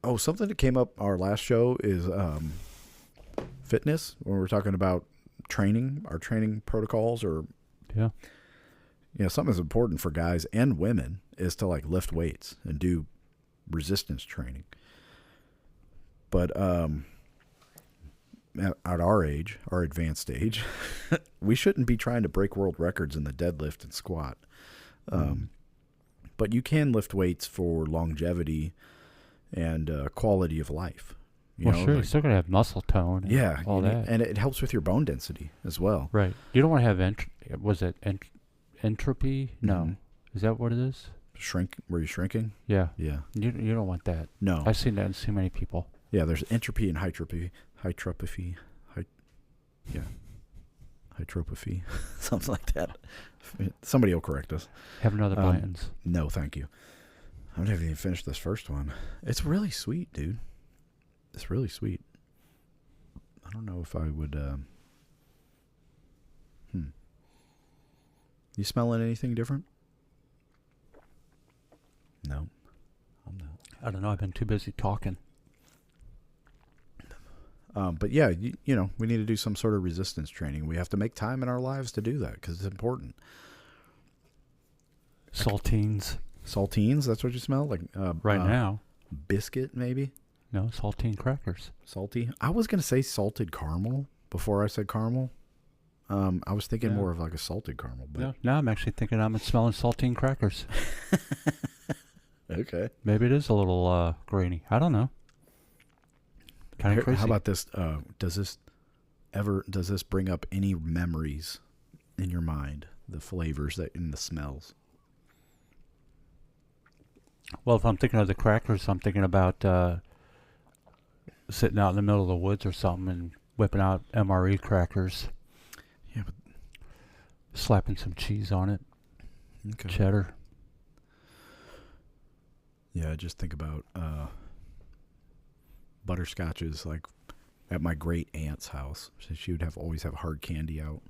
Oh, something that came up our last show is fitness, when we're talking about training, our training protocols, or something that's important for guys and women is to lift weights and do resistance training. But at our age, our advanced age, we shouldn't be trying to break world records in the deadlift and squat. But you can lift weights for longevity and quality of life. Sure. You're still going to have muscle tone. And all that. And it helps with your bone density as well. Right. You don't want to have entropy? No. Mm-hmm. Is that what it is? Were you shrinking? Yeah. Yeah. You don't want that. No. I've seen that in too many people. Yeah, there's entropy and hytropy. Hytrophy. Something like that. Somebody will correct us. Have another Blantons. No, thank you. I haven't even finished this first one. It's really sweet, dude. It's really sweet. I don't know if I would... You smelling anything different? No. I'm not. I don't know. I've been too busy talking. But yeah, we need to do some sort of resistance training. We have to make time in our lives to do that because it's important. Saltines. Saltines, that's what you smell? Like right now. Biscuit, maybe? No, saltine crackers. Salty? I was going to say salted caramel before I said caramel. I was thinking more of like a salted caramel. But Now I'm actually thinking I'm smelling saltine crackers. Okay. Maybe it is a little grainy. I don't know. Kind of crazy. How about this? Does this bring up any memories in your mind? The flavors and the smells. Well, if I'm thinking of the crackers, I'm thinking about sitting out in the middle of the woods or something and whipping out MRE crackers. Yeah, but slapping some cheese on it. Okay. Cheddar. Yeah, I just think about butterscotches, like at my great aunt's house. She would always have hard candy out.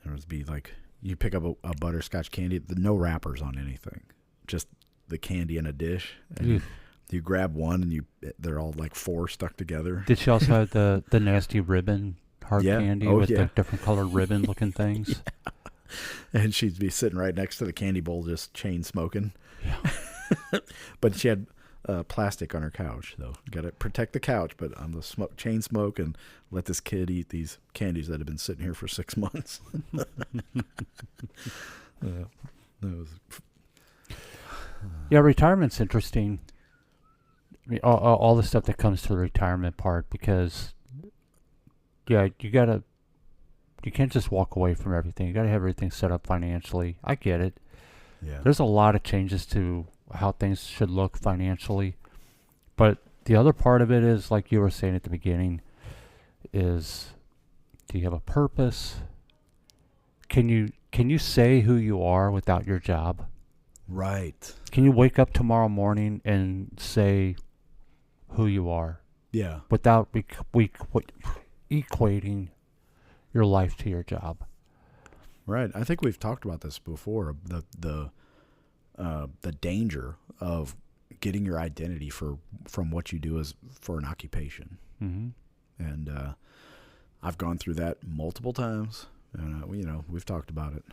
And it would be like, you pick up a butterscotch candy, no wrappers on anything, just the candy in a dish. And you grab one and they're all like 4 stuck together. Did she also have the nasty ribbon hard candy with the different colored ribbon looking things? Yeah. And she'd be sitting right next to the candy bowl just chain smoking. Yeah. But she had plastic on her couch, though. Got to protect the couch, but on the chain smoke and let this kid eat these candies that have been sitting here for 6 months. Yeah, retirement's interesting. I mean, all the stuff that comes to the retirement part, because yeah, you can't just walk away from everything. You got to have everything set up financially. I get it. Yeah. There's a lot of changes to how things should look financially, but the other part of it is, like you were saying at the beginning, is do you have a purpose? Can you say who you are without your job? Right. Can you wake up tomorrow morning and say who you are Yeah. without equating your life to your job? Right. I think we've talked about this before. The danger of getting your identity from what you do as for an occupation. Mm-hmm. And I've gone through that multiple times. And we've talked about it.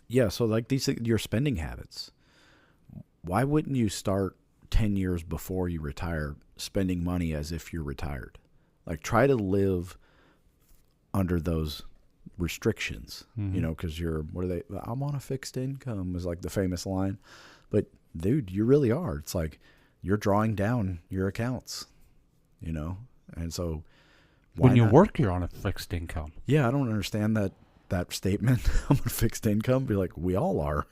Yeah. So like your spending habits. Why wouldn't you start 10 years before you retire spending money as if you're retired? Like, try to live under those restrictions, Mm-hmm. because I'm on a fixed income is like the famous line. But dude, you really are. It's like you're drawing down your accounts, and so why When you not? work, you're on a fixed income. Yeah, I don't understand that statement. I'm on a fixed income. Be like, we all are.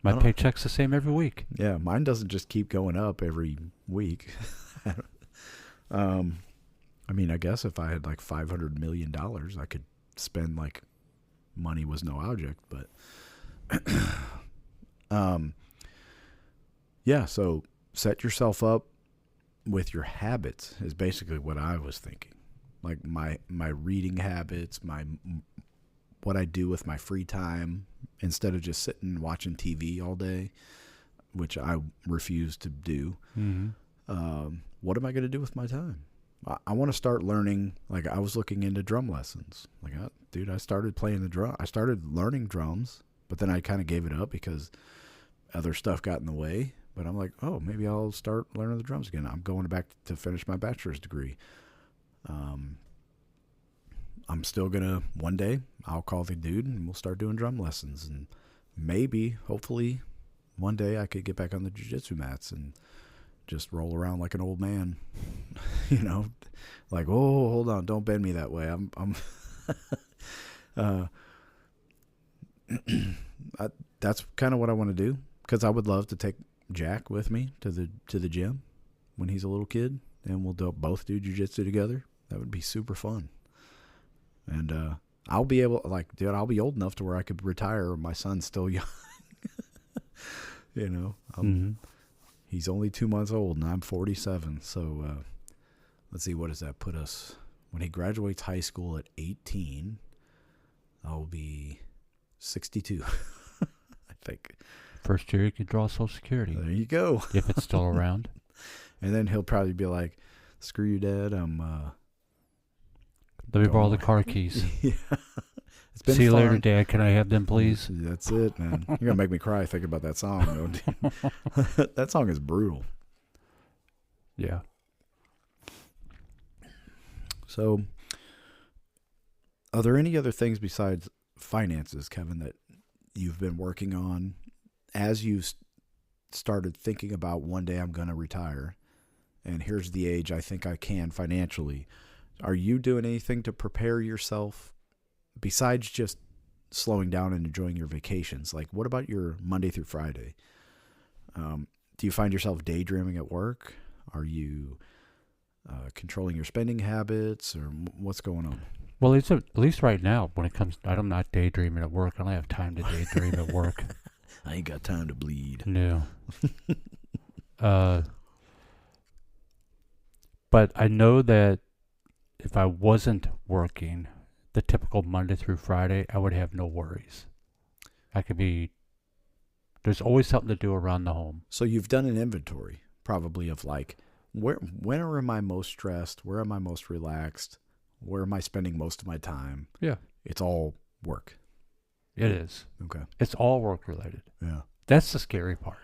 My paycheck's the same every week. Yeah, mine doesn't just keep going up every week. I mean, I guess if I had like $500 million, I could spend like money was no object. But yeah, so set yourself up with your habits is basically what I was thinking. Like my reading habits, what I do with my free time instead of just sitting and watching TV all day, which I refuse to do. Mm-hmm. What am I going to do with my time? I want to start learning. Like, I was looking into drum lessons. Like, dude, I started playing the drum. I started learning drums, but then I kind of gave it up because other stuff got in the way. But I'm like, oh, maybe I'll start learning the drums again. I'm going back to finish my bachelor's degree. I'm still going to, one day, I'll call the dude and we'll start doing drum lessons. And maybe, hopefully, one day I could get back on the jiu-jitsu mats and just roll around like an old man, like, oh, hold on, don't bend me that way. That's kind of what I want to do, because I would love to take Jack with me to the gym when he's a little kid, and we'll both do jiu-jitsu together. That would be super fun. And I'll be able, like, dude, I'll be old enough to where I could retire. My son's still young. Mm-hmm. He's only 2 months old, and I'm 47. So let's see, what does that put us? When he graduates high school at 18, I'll be 62, I think. First year you could draw Social Security. There you go. If it's still around. And then he'll probably be like, screw you, Dad. Let me borrow the car keys. Yeah. It's been See you fun. later, Dad. Can I have them, please? That's it, man. You're going to make me cry thinking about that song, though. Dude. That song is brutal. Yeah. So, are there any other things besides finances, Kevin, that you've been working on as you've started thinking about one day I'm going to retire, and here's the age I think I can financially? Are you doing anything to prepare yourself besides just slowing down and enjoying your vacations? Like, what about your Monday through Friday? Do you find yourself daydreaming at work? Are you controlling your spending habits, or what's going on? Well, at least right now, when it comes, I'm not daydreaming at work. I don't have time to daydream at work. I ain't got time to bleed. No. But I know that if I wasn't working the typical Monday through Friday, I would have no worries. There's always something to do around the home. So you've done an inventory probably of like, when am I most stressed? Where am I most relaxed? Where am I spending most of my time? Yeah. It's all work. It is. Okay. It's all work related. Yeah. That's the scary part.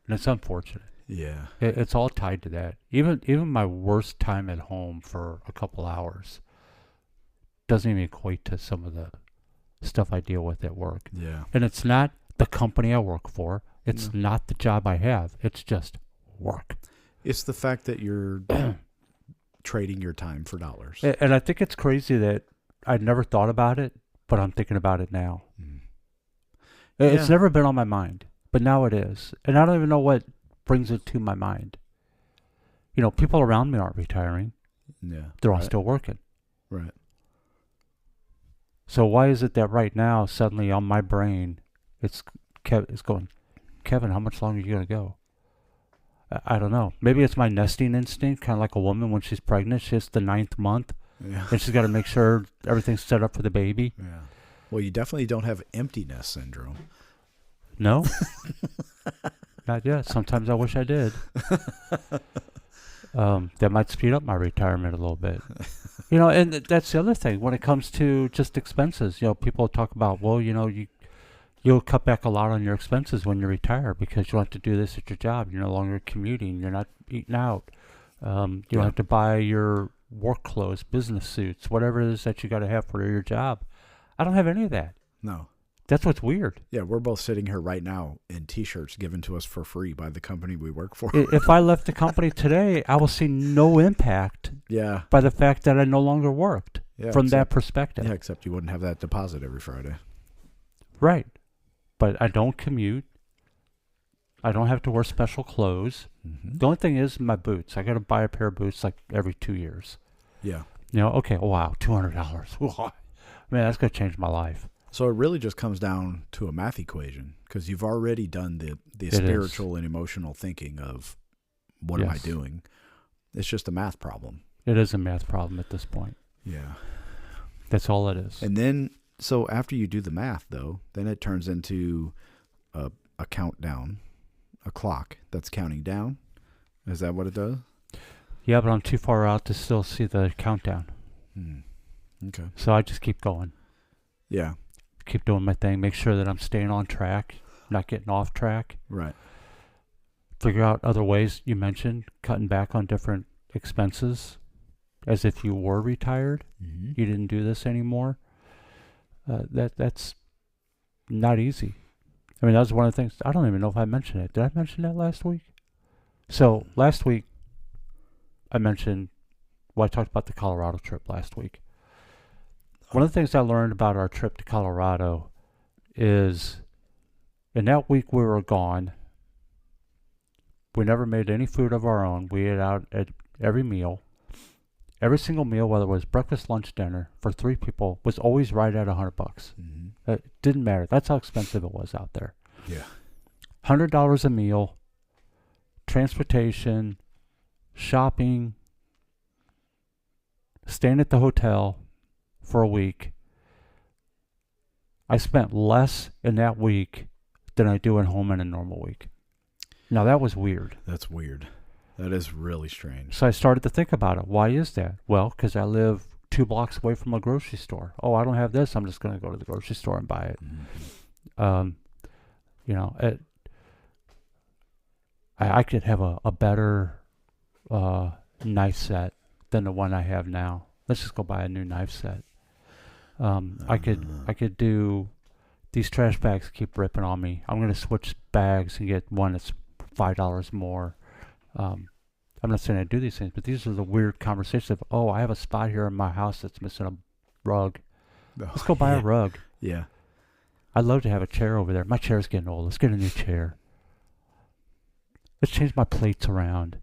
And it's unfortunate. Yeah. It's all tied to that. Even my worst time at home for a couple hours doesn't even equate to some of the stuff I deal with at work. Yeah. And it's not the company I work for. It's No. not the job I have. It's just work. It's the fact that you're trading your time for dollars. And I think it's crazy that I'd never thought about it, but I'm thinking about it now. Mm. It's Yeah. never been on my mind, but now it is. And I don't even know what brings it to my mind. You know, people around me aren't retiring. Yeah. They're all Right. still working. Right. So why is it that right now, suddenly on my brain, it's going, Kevin, how much longer are you going to go? I don't know. Maybe it's my nesting instinct, kind of like a woman when she's pregnant. She hits the 9th month, Yeah. and she's got to make sure everything's set up for the baby. Yeah. Well, you definitely don't have empty nest syndrome. No? Not yet. Sometimes I wish I did. That might speed up my retirement a little bit. You know, and that's the other thing. When it comes to just expenses, you know, people talk about, well, you know, you'll cut back a lot on your expenses when you retire because you don't have to do this at your job. You're no longer commuting. You're not eating out. You don't have to buy your work clothes, business suits, whatever it is that you got to have for your job. I don't have any of that. No. That's what's weird. Yeah, we're both sitting here right now in T-shirts given to us for free by the company we work for. If I left the company today, I will see no impact Yeah. by the fact that I no longer worked Yeah, from that except- perspective. Yeah, except you wouldn't have that deposit every Friday. Right. But I don't commute. I don't have to wear special clothes. Mm-hmm. The only thing is my boots. I got to buy a pair of boots like every 2 years. Yeah. You know, okay, wow, $200. Man, that's going to change my life. So it really just comes down to a math equation because you've already done the It spiritual and emotional thinking of what am I Yes. doing? It's just a math problem. It is a math problem at this point. Yeah. That's all it is. And then, so after you do the math, though, then it turns into a countdown, a clock that's counting down. Is that what it does? Yeah, but I'm too far out to still see the countdown. Okay. So I just keep going. Yeah. Keep doing my thing. Make sure that I'm staying on track, not getting off track. Right. Figure out other ways you mentioned, cutting back on different expenses as if you were retired. Mm-hmm. You didn't do this anymore. That's not easy. I mean, that was one of the things. I don't even know if I mentioned it. Did I mention that last week? So last week, I mentioned, well, I talked about the Colorado trip last week. One of the things I learned about our trip to Colorado is in that week we were gone, we never made any food of our own. We ate out at every meal. Every single meal, whether it was breakfast, lunch, dinner, for 3 people, was always right at $100. Mm-hmm. It didn't matter. That's how expensive it was out there. Yeah. $100 a meal, transportation, shopping, staying at the hotel for a week. I spent less in that week than I do at home in a normal week. Now, that was weird. That's weird. That is really strange. So I started to think about it. Why is that? Well, because I live 2 blocks away from a grocery store. Oh, I don't have this. I'm just going to go to the grocery store and buy it. Mm-hmm. You know, I could have a better knife set than the one I have now. Let's just go buy a new knife set. I could do these trash bags keep ripping on me. I'm going to switch bags and get one that's $5 more. I'm not saying I do these things, but these are the weird conversations of, oh, I have a spot here in my house that's missing a rug. Let's go buy a rug. Yeah. I'd love to have a chair over there. My chair's getting old. Let's get a new chair. Let's change my plates around.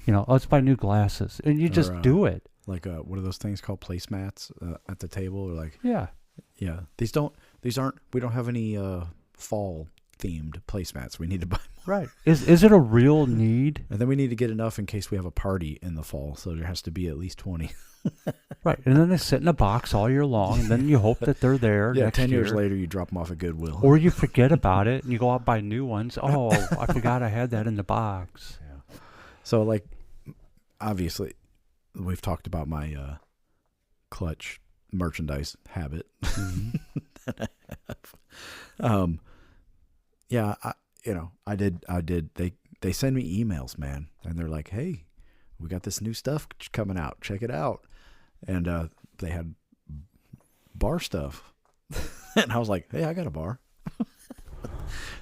You know, let's buy new glasses. And you just do it. Like what are those things called? Placemats at the table, or like Yeah. yeah. We don't have any fall themed placemats. We need to buy more. Right. Is it a real need? And then we need to get enough in case we have a party in the fall. So there has to be at least 20. Right. And then they sit in a box all year long, and then you hope that they're there Yeah, next 10 years year. later you drop them off at Goodwill. Or you forget about it and you go out and buy new ones. Oh, I forgot I had that in the box. Yeah. So like obviously we've talked about my clutch merchandise habit. Mm-hmm. that I have. Yeah, I did. They send me emails, man, and they're like, "Hey, we got this new stuff coming out. Check it out." And they had bar stuff, and I was like, "Hey, I got a bar."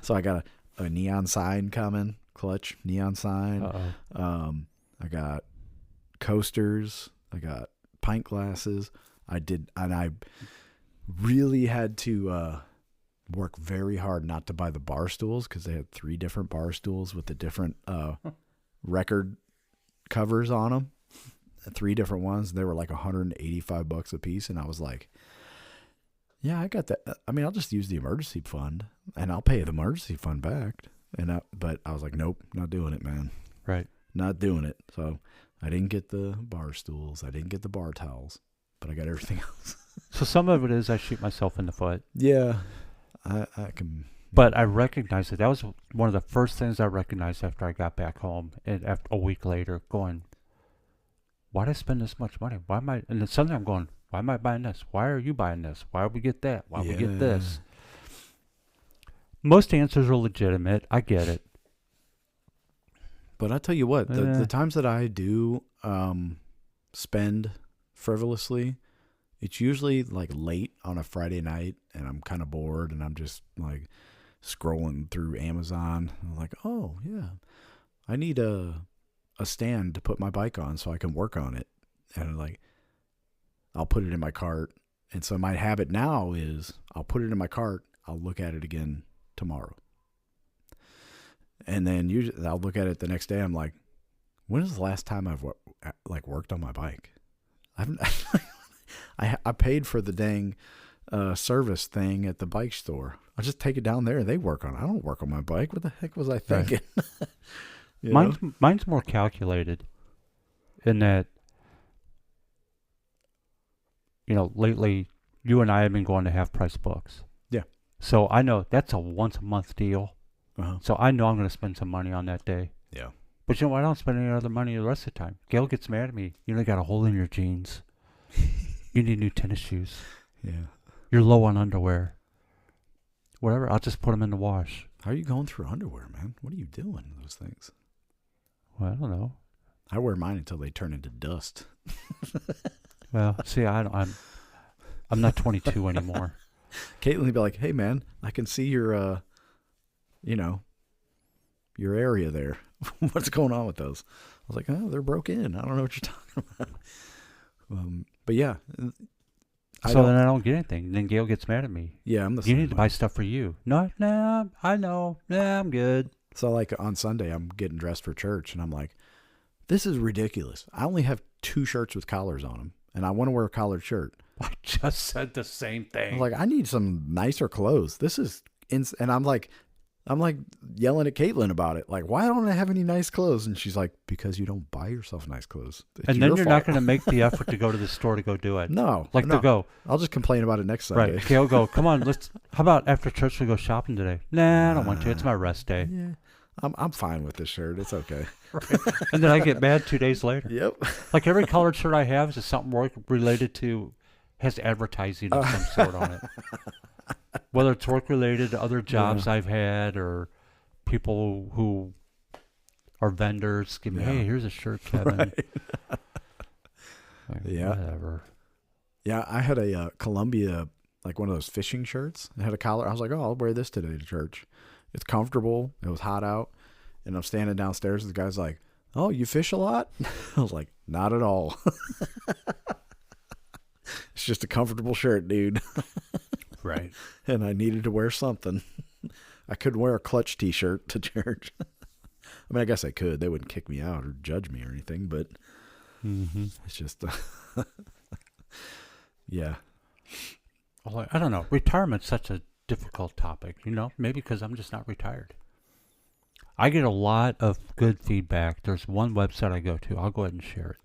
So I got a neon sign coming, clutch, neon sign. Uh-oh. I got coasters. I got pint glasses. I really had to work very hard not to buy the bar stools because they had 3 different bar stools with the different record covers on them. 3 different ones. They were like $185 a piece, and I was like, "Yeah, I got that. I mean, I'll just use the emergency fund, and I'll pay the emergency fund back." But I was like, "Nope, not doing it, man. Right. Not doing it." So I didn't get the bar stools. I didn't get the bar towels, but I got everything else. So some of it is I shoot myself in the foot. Yeah, I can. But I recognized it. That was one of the first things I recognized after I got back home, and after a week later, going, "Why did I spend this much money? Why am I?" And then suddenly I'm going, "Why am I buying this? Why are you buying this? Why would we get that? Why would we get this?" Most answers are legitimate. I get it. But I tell you what, the times that I do spend frivolously, it's usually like late on a Friday night, and I'm kind of bored, and I'm just like scrolling through Amazon. I'm like, oh yeah, I need a stand to put my bike on so I can work on it, and like I'll put it in my cart. And so my habit now is I'll put it in my cart. I'll look at it again tomorrow. And then usually I'll look at it the next day. I'm like, when is the last time I've worked on my bike? I paid for the dang service thing at the bike store. I just take it down there and they work on it. I don't work on my bike. What the heck was I thinking? Right. Mine's more calculated in that, lately you and I have been going to Half Price Books. Yeah. So I know that's a once a month deal. Uh-huh. So I know I'm going to spend some money on that day. Yeah. But I don't spend any other money the rest of the time. Gail gets mad at me. You got a hole in your jeans. You need new tennis shoes. Yeah. You're low on underwear. Whatever. I'll just put them in the wash. How are you going through underwear, man? What are you doing in those things? Well, I don't know. I wear mine until they turn into dust. Well, see, I'm not 22 anymore. Caitlin would be like, "Hey, man, I can see your, your area there. What's going on with those?" I was like, "Oh, they're broke in. I don't know what you're talking about." But yeah. Then I don't get anything. Then Gail gets mad at me. Yeah, I'm the You same need to way. buy stuff for you. No, I know. Nah, I'm good. So like on Sunday, I'm getting dressed for church, and I'm like, "This is ridiculous. I only have 2 shirts with collars on them, and I want to wear a collared shirt." I just said the same I thing. was like, "I need some nicer clothes. This is," and I'm like yelling at Caitlin about it. Like, "Why don't I have any nice clothes?" And she's like, "Because you don't buy yourself nice clothes. It's And then your you're fault." not going to make the effort to go to the store to go do it. No, Like no. to go. I'll just complain about it next Sunday. Right. Gail go, "Come on, how about after church we go shopping today?" Nah, I don't want to. It's my rest day. Yeah, I'm fine with this shirt. It's okay. And then I get mad 2 days later. Yep. Like every colored shirt I have is something work related to, has advertising of some sort on it. Whether it's work related to other jobs I've had or people who are vendors give me, "Hey, here's a shirt, Kevin." Right. Like, Yeah. whatever. Yeah, I had a Columbia, like one of those fishing shirts. It had a collar. I was like, "Oh, I'll wear this today to church. It's comfortable." It was hot out. And I'm standing downstairs, and the guy's like, "Oh, you fish a lot?" I was like, "Not at all." It's just a comfortable shirt, dude. Right. And I needed to wear something. I couldn't wear a Clutch t-shirt to church. I mean, I guess I could. They wouldn't kick me out or judge me or anything, but it's just, yeah. Well, I don't know. Retirement's such a difficult topic, maybe because I'm just not retired. I get a lot of good feedback. There's one website I go to. I'll go ahead and share it.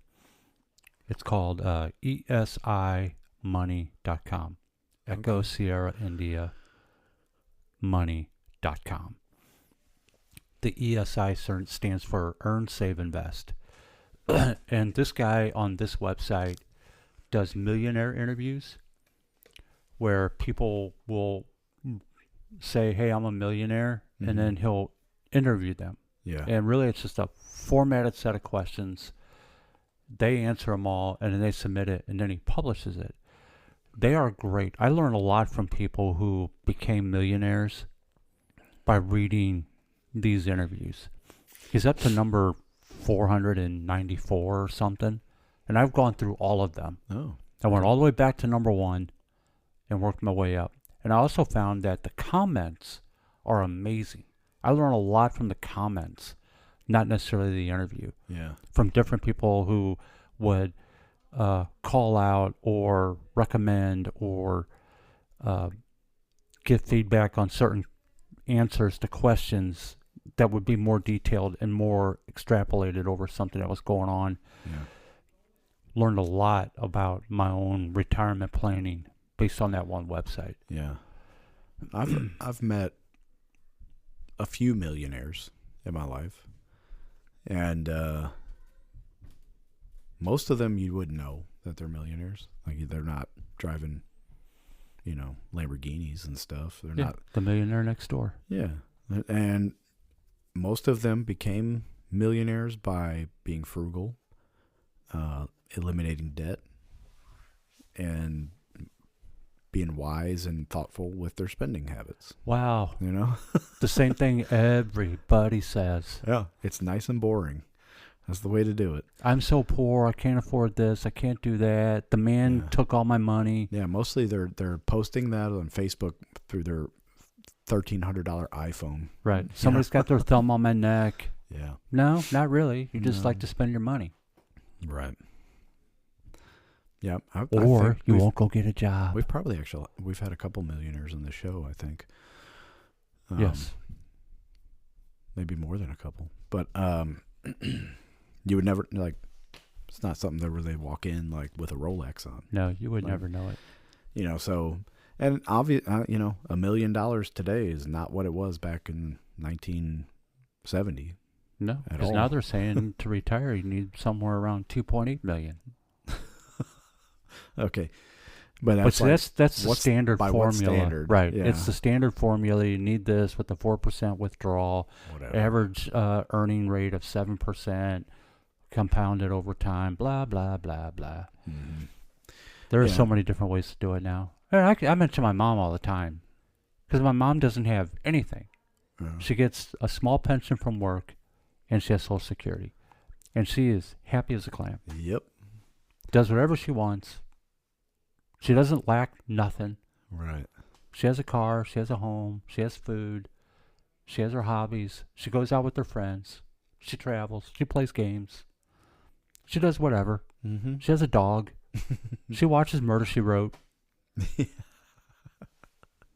It's called esimoney.com. Echo Sierra India money.com. The ESI stands for Earn, Save, Invest. And this guy on this website does millionaire interviews where people will say, "Hey, I'm a millionaire," and then he'll interview them. Yeah. And really it's just a formatted set of questions. They answer them all, and then they submit it, and then he publishes it. They are great. I learn a lot from people who became millionaires by reading these interviews. He's up to number 494 or something, and I've gone through all of them. Oh. I went all the way back to number 1 and worked my way up. And I also found that the comments are amazing. I learn a lot from the comments, not necessarily the interview. Yeah. From different people who would call out or recommend or give feedback on certain answers to questions that would be more detailed and more extrapolated over something that was going on. Yeah. Learned a lot about my own retirement planning based on that one website. Yeah. I've met a few millionaires in my life, and most of them you wouldn't know that they're millionaires. Like, they're not driving, Lamborghinis and stuff. They're not the millionaire next door. Yeah. And most of them became millionaires by being frugal, eliminating debt, and being wise and thoughtful with their spending habits. Wow. The same thing everybody says. Yeah. It's nice and boring. That's the way to do it. I'm so poor, I can't afford this, I can't do that. The man took all my money. Yeah, mostly they're posting that on Facebook through their $1,300 iPhone. Right. Somebody's got their thumb on my neck. Yeah. No, not really. You just like to spend your money. Right. Yeah. Or you won't go get a job. We've had a couple millionaires in the show, I think. Yes. Maybe more than a couple. But you would never, it's not something that where they walk in with a Rolex on. No, you would never know it. So, and obvious, $1 million today is not what it was back in 1970. No, because now they're saying to retire you need somewhere around 2.8 million. Okay, but that's the standard formula, standard? Right? Yeah. It's the standard formula. You need this with the 4% withdrawal, whatever. Average earning rate of 7%, compounded over time. Blah blah blah blah. Mm-hmm. There are so many different ways to do it now. And I mention my mom all the time because my mom doesn't have anything. She gets a small pension from work, and she has Social Security, and she is happy as a clam. Yep. Does whatever she wants. She doesn't lack nothing. Right. She has a car. She has a home. She has food. She has her hobbies. She goes out with her friends. She travels. She plays games. She does whatever. Mm-hmm. She has a dog. She watches Murder, She Wrote.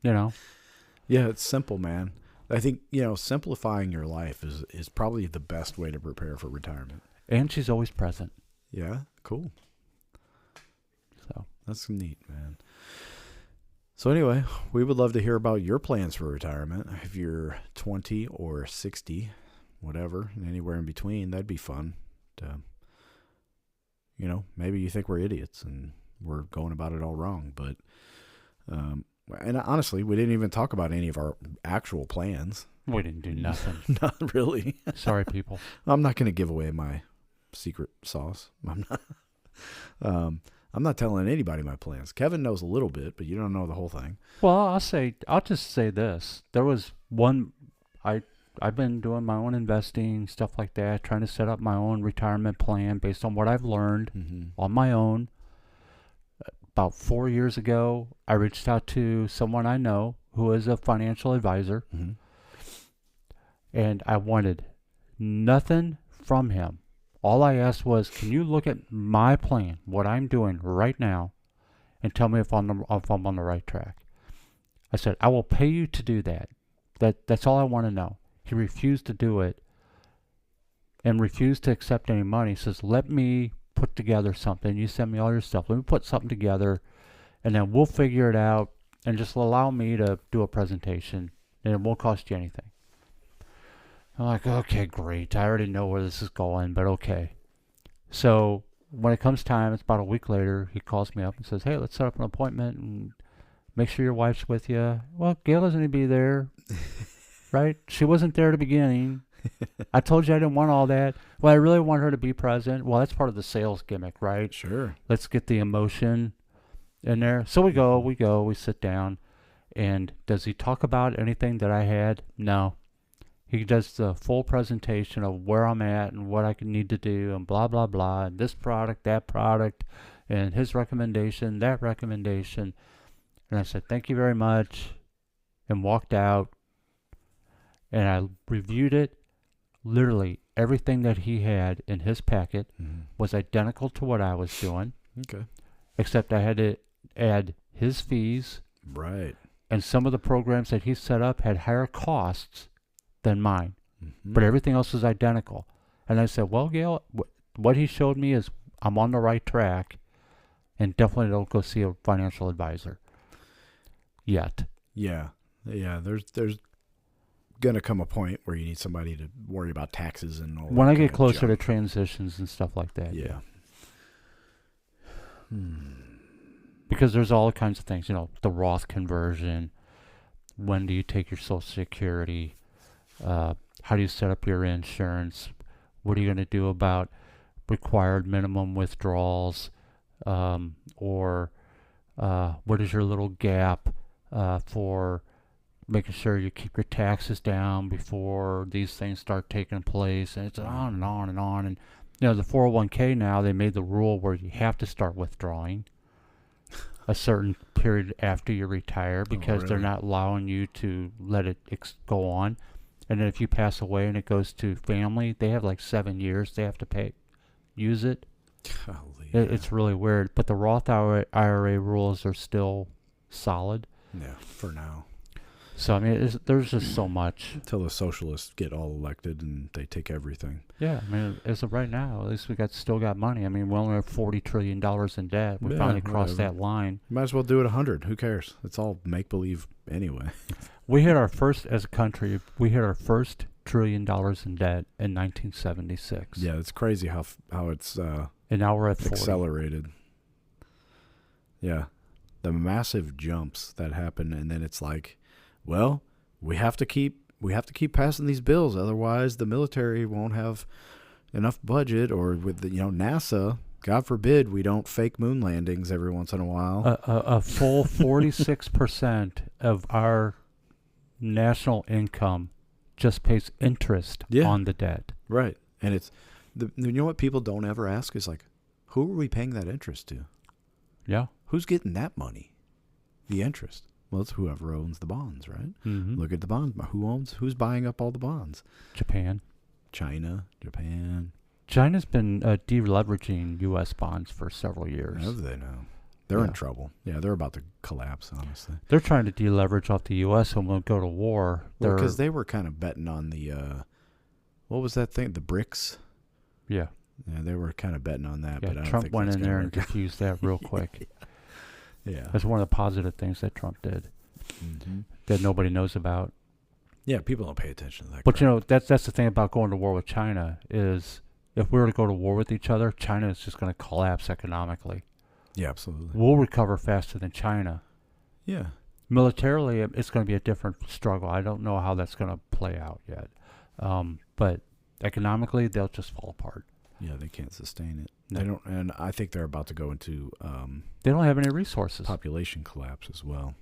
Yeah, it's simple, man. I think, simplifying your life is probably the best way to prepare for retirement. And she's always present. Yeah, cool. So that's neat, man. So anyway, we would love to hear about your plans for retirement. If you're 20 or 60, whatever, and anywhere in between, that'd be fun. To, maybe you think we're idiots and we're going about it all wrong, but and honestly, we didn't even talk about any of our actual plans. We didn't do nothing. Not really. Sorry, people. I'm not going to give away my secret sauce. I'm not telling anybody my plans. Kevin knows a little bit, but you don't know the whole thing. Well, I'll just say this. There was one, I've been doing my own investing, stuff like that, trying to set up my own retirement plan based on what I've learned on my own. About 4 years ago, I reached out to someone I know who is a financial advisor, and I wanted nothing from him. All I asked was, can you look at my plan, what I'm doing right now, and tell me if I'm on the right track? I said, I will pay you to do that. That's all I want to know. He refused to do it and refused to accept any money. He says, let me put together something. You send me all your stuff. Let me put something together, and then we'll figure it out, and just allow me to do a presentation, and it won't cost you anything. I'm like, okay, great. I already know where this is going, but okay. So when it comes time, it's about a week later, he calls me up and says, hey, let's set up an appointment and make sure your wife's with you. Well, Gail doesn't need to be there, right? She wasn't there at the beginning. I told you I didn't want all that. Well, I really want her to be present. Well, that's part of the sales gimmick, right? Sure. Let's get the emotion in there. So we sit down, And does he talk about anything that I had? No. He does the full presentation of where I'm at and what I need to do and blah, blah, blah, and this product, that product, and his recommendation, that recommendation. And I said, thank you very much, and walked out. And I reviewed it. Literally everything that he had in his packet was identical to what I was doing. Okay. Except I had to add his fees. Right. And some of the programs that he set up had higher costs than mine. Mm-hmm. But everything else was identical. And I said, well, Gail, what he showed me is I'm on the right track, and definitely don't go see a financial advisor yet. Yeah. Yeah. There's going to come a point where you need somebody to worry about taxes and all When that I get kind of closer to junk. transitions and stuff like that. Yeah. Because there's all kinds of things, the Roth conversion. When do you take your Social Security? How do you set up your insurance? What are you going to do about required minimum withdrawals? Or what is your little gap for making sure you keep your taxes down before these things start taking place? And it's on and on and on. And, the 401k now, they made the rule where you have to start withdrawing a certain period after you retire because they're not allowing you to let it go on. And then if you pass away and it goes to family, they have like 7 years they have to use it. Golly, It's really weird. But the Roth IRA rules are still solid. Yeah, for now. So, I mean, there's just so much. Until the socialists get all elected and they take everything. Yeah, I mean, as of right now, at least we still got money. I mean, we only have $40 trillion in debt. We finally crossed that line. You might as well do it 100. Who cares? It's all make-believe anyway. We hit our first, as a country, $1 trillion in debt in 1976. Yeah, it's crazy how it's and now we're at 40. accelerated. Yeah, the massive jumps that happen, and then it's like, well, we have to keep passing these bills, otherwise the military won't have enough budget, or with NASA, God forbid we don't fake moon landings every once in a while. A full 46% of our national income just pays interest on the debt. Right. And it's what people don't ever ask is like, who are we paying that interest to? Yeah. Who's getting that money? The interest. Well, it's whoever owns the bonds, right? Mm-hmm. Look at the bonds. Who's buying up all the bonds? Japan. China, Japan. China's been deleveraging U.S. bonds for several years. How do they know? They're in trouble. Yeah, they're about to collapse, honestly. They're trying to deleverage off the U.S. when we'll go to war. Because they were kind of betting on the, what was that thing? The BRICS? Yeah. Yeah, they were kind of betting on that. Yeah, but I don't Trump think went that's in gonna there and work out. diffused that real quick. Yeah. That's one of the positive things that Trump did that nobody knows about. Yeah, people don't pay attention to that. But, crap. that's the thing about going to war with China is if we were to go to war with each other, China is just going to collapse economically. Yeah, absolutely. We'll recover faster than China. Yeah. Militarily, it's going to be a different struggle. I don't know how that's going to play out yet. But economically, they'll just fall apart. Yeah, they can't sustain it. No. They don't, and I think they're about to go into They don't have any resources. population collapse as well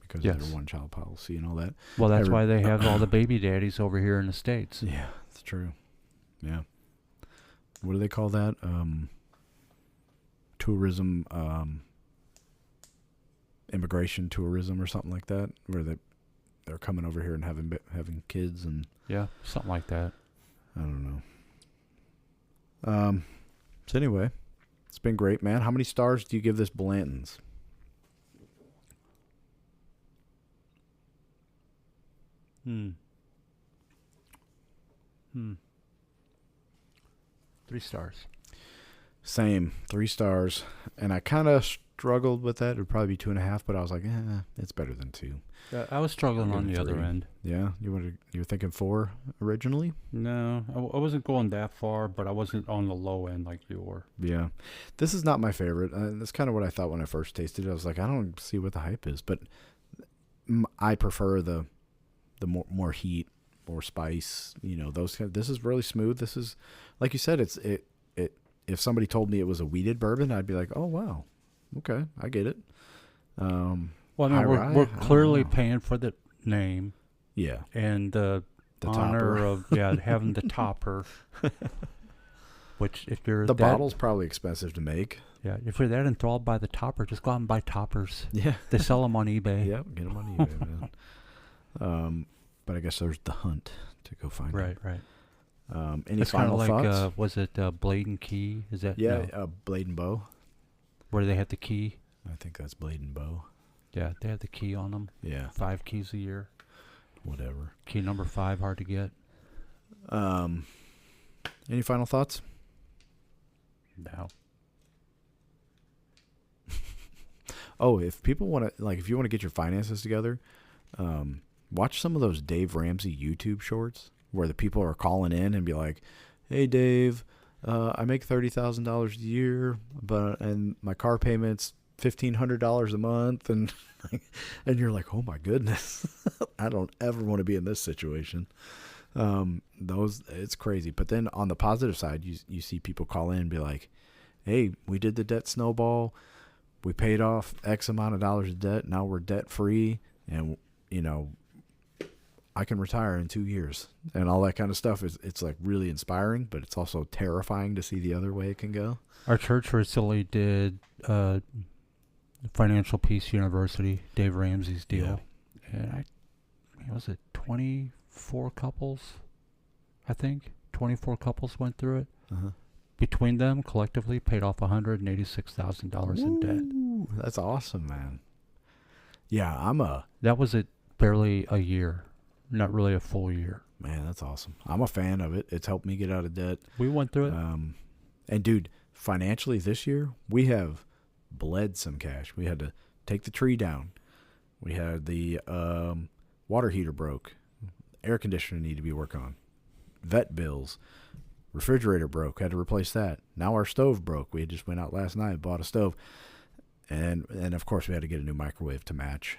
because of their one-child policy and all that. Well, that's why they have all the baby daddies over here in the States. Yeah, that's true. Yeah. What do they call that? Tourism, immigration tourism or something like that, where they're coming over here and having kids and Yeah, something like that. I don't know. So anyway, it's been great, man. How many stars do you give this Blanton's? Hmm. 3 stars. Same, 3 stars. And I kind of struggled with that. It would probably be 2.5, but I was like, it's better than 2. I was struggling I'll on give the it other 3. end. Yeah, you were thinking 4 originally? No, I wasn't going that far, but I wasn't on the low end like you were. Yeah, this is not my favorite. That's kind of what I thought when I first tasted it. I was like, I don't see what the hype is, but I prefer the more heat, more spice. Those. This is really smooth. This is, like you said, it. If somebody told me it was a wheated bourbon, I'd be like, oh wow, okay, I get it. Well, I mean, High we're ride? I don't clearly know. paying for the name Yeah, and the the honor topper. of having the topper. Which, if you're The that, bottle's probably expensive to make. if you're that enthralled by the topper, just go out and buy toppers. Yeah. They sell them on eBay. Yep, get them on eBay, man. But I guess there's the hunt to go find 'em. Right. Any It's kind of final like, thoughts? was it Blade and Key? Is that Yeah, no, Blade and Bow. where they had the key? I think that's Blade and Bow. Yeah, they had the key on them. Yeah, 5 keys a year. whatever. Key number 5, hard to get. Any final thoughts? No. Oh, if people want to, like, if you want to get your finances together, watch some of those Dave Ramsey YouTube shorts where the people are calling in and be like, "Hey, Dave, I make $30,000 a year, and my car payment's $1,500 a month," and and you're like, "Oh my goodness, I don't ever want to be in this situation." It's crazy. But then on the positive side, you see people call in and be like, "Hey, we did the debt snowball. We paid off X amount of dollars of debt. Now we're debt free, and I can retire in 2 years," and all that kind of stuff. It's like really inspiring, but it's also terrifying to see the other way it can go. Our church recently did Financial Peace University, Dave Ramsey's deal. And was it 24 couples? I think 24 couples went through it. Uh-huh. Between them, collectively, paid off $186,000 in debt. Ooh, that's awesome, man. Yeah, That was barely a year, not really a full year. man, that's awesome. I'm a fan of it. It's helped me get out of debt. We went through it. And dude, financially this year, we have bled some cash. We had to take the tree down. We had the water heater broke. Air conditioner needed to be worked on. Vet bills. Refrigerator broke. Had to replace that. Now our stove broke. We just went out last night, bought a stove. And of course we had to get a new microwave to match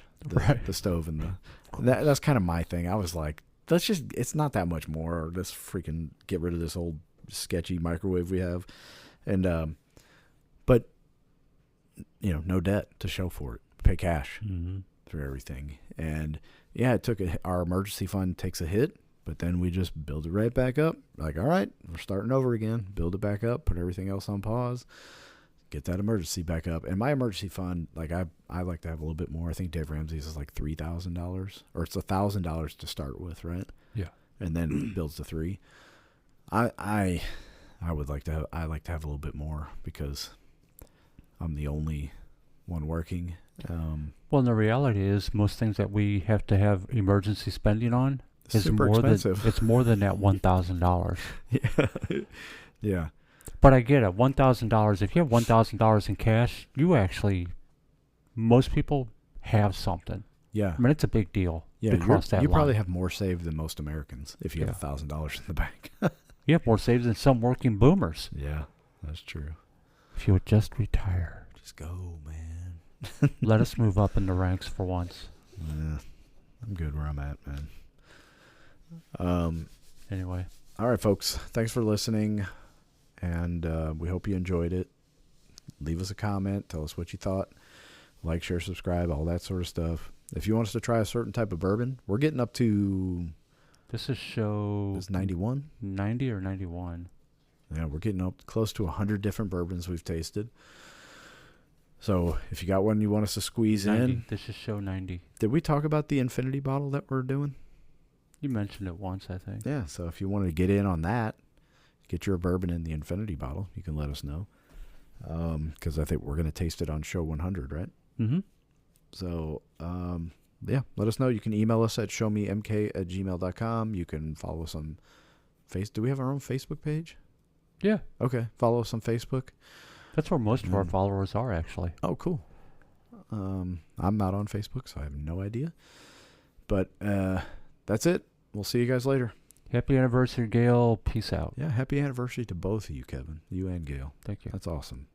the stove and that's kind of my thing. I was like, it's not that much more. Let's freaking get rid of this old sketchy microwave we have. And but no debt to show for it. Pay cash for everything. And yeah, it took our emergency fund takes a hit, but then we just build it right back up. Like, all right, we're starting over again. Build it back up, put everything else on pause, get that emergency back up. And my emergency fund, like I like to have a little bit more. I think Dave Ramsey's is like $3,000, or it's $1,000 to start with, right? Yeah. And then builds to $3,000. I like to have a little bit more because I'm the only one working. Well, and the reality is, most things that we have to have emergency spending on is super more expensive. it's more than that $1,000. Yeah. Yeah. But I get it. $1,000. If you have $1,000 in cash, most people have something. Yeah. I mean, it's a big deal. Yeah. To cross that You line. probably have more saved than most Americans if you have Yeah. $1,000 in the bank. You have more saved than some working boomers. Yeah, that's true. If you would just retire, Just go, man. let us move up in the ranks for once. Yeah, I'm good where I'm at, man. Anyway, All right, folks. Thanks for listening, and we hope you enjoyed it. Leave us a comment. Tell us what you thought. Like, share, subscribe, all that sort of stuff. If you want us to try a certain type of bourbon, we're getting up to... this is show... It's 91? 90 or 91. Yeah, we're getting up close to 100 different bourbons we've tasted. So if you got one you want us to squeeze 90. in... This is show 90. Did we talk about the infinity bottle that we're doing? You mentioned it once, I think. Yeah, so if you wanted to get in on that, get your bourbon in the infinity bottle, you can let us know. Because I think we're going to taste it on show 100, right? Mm-hmm. So, yeah, let us know. You can email us at showmemk@gmail.com. You can follow us on Do we have our own Facebook page? Yeah. Okay, follow us on Facebook. That's where most of our followers are, actually. Oh, cool. I'm not on Facebook, so I have no idea. But that's it. We'll see you guys later. Happy anniversary, Gail. Peace out. Yeah, happy anniversary to both of you, Kevin. You and Gail. Thank you. That's awesome.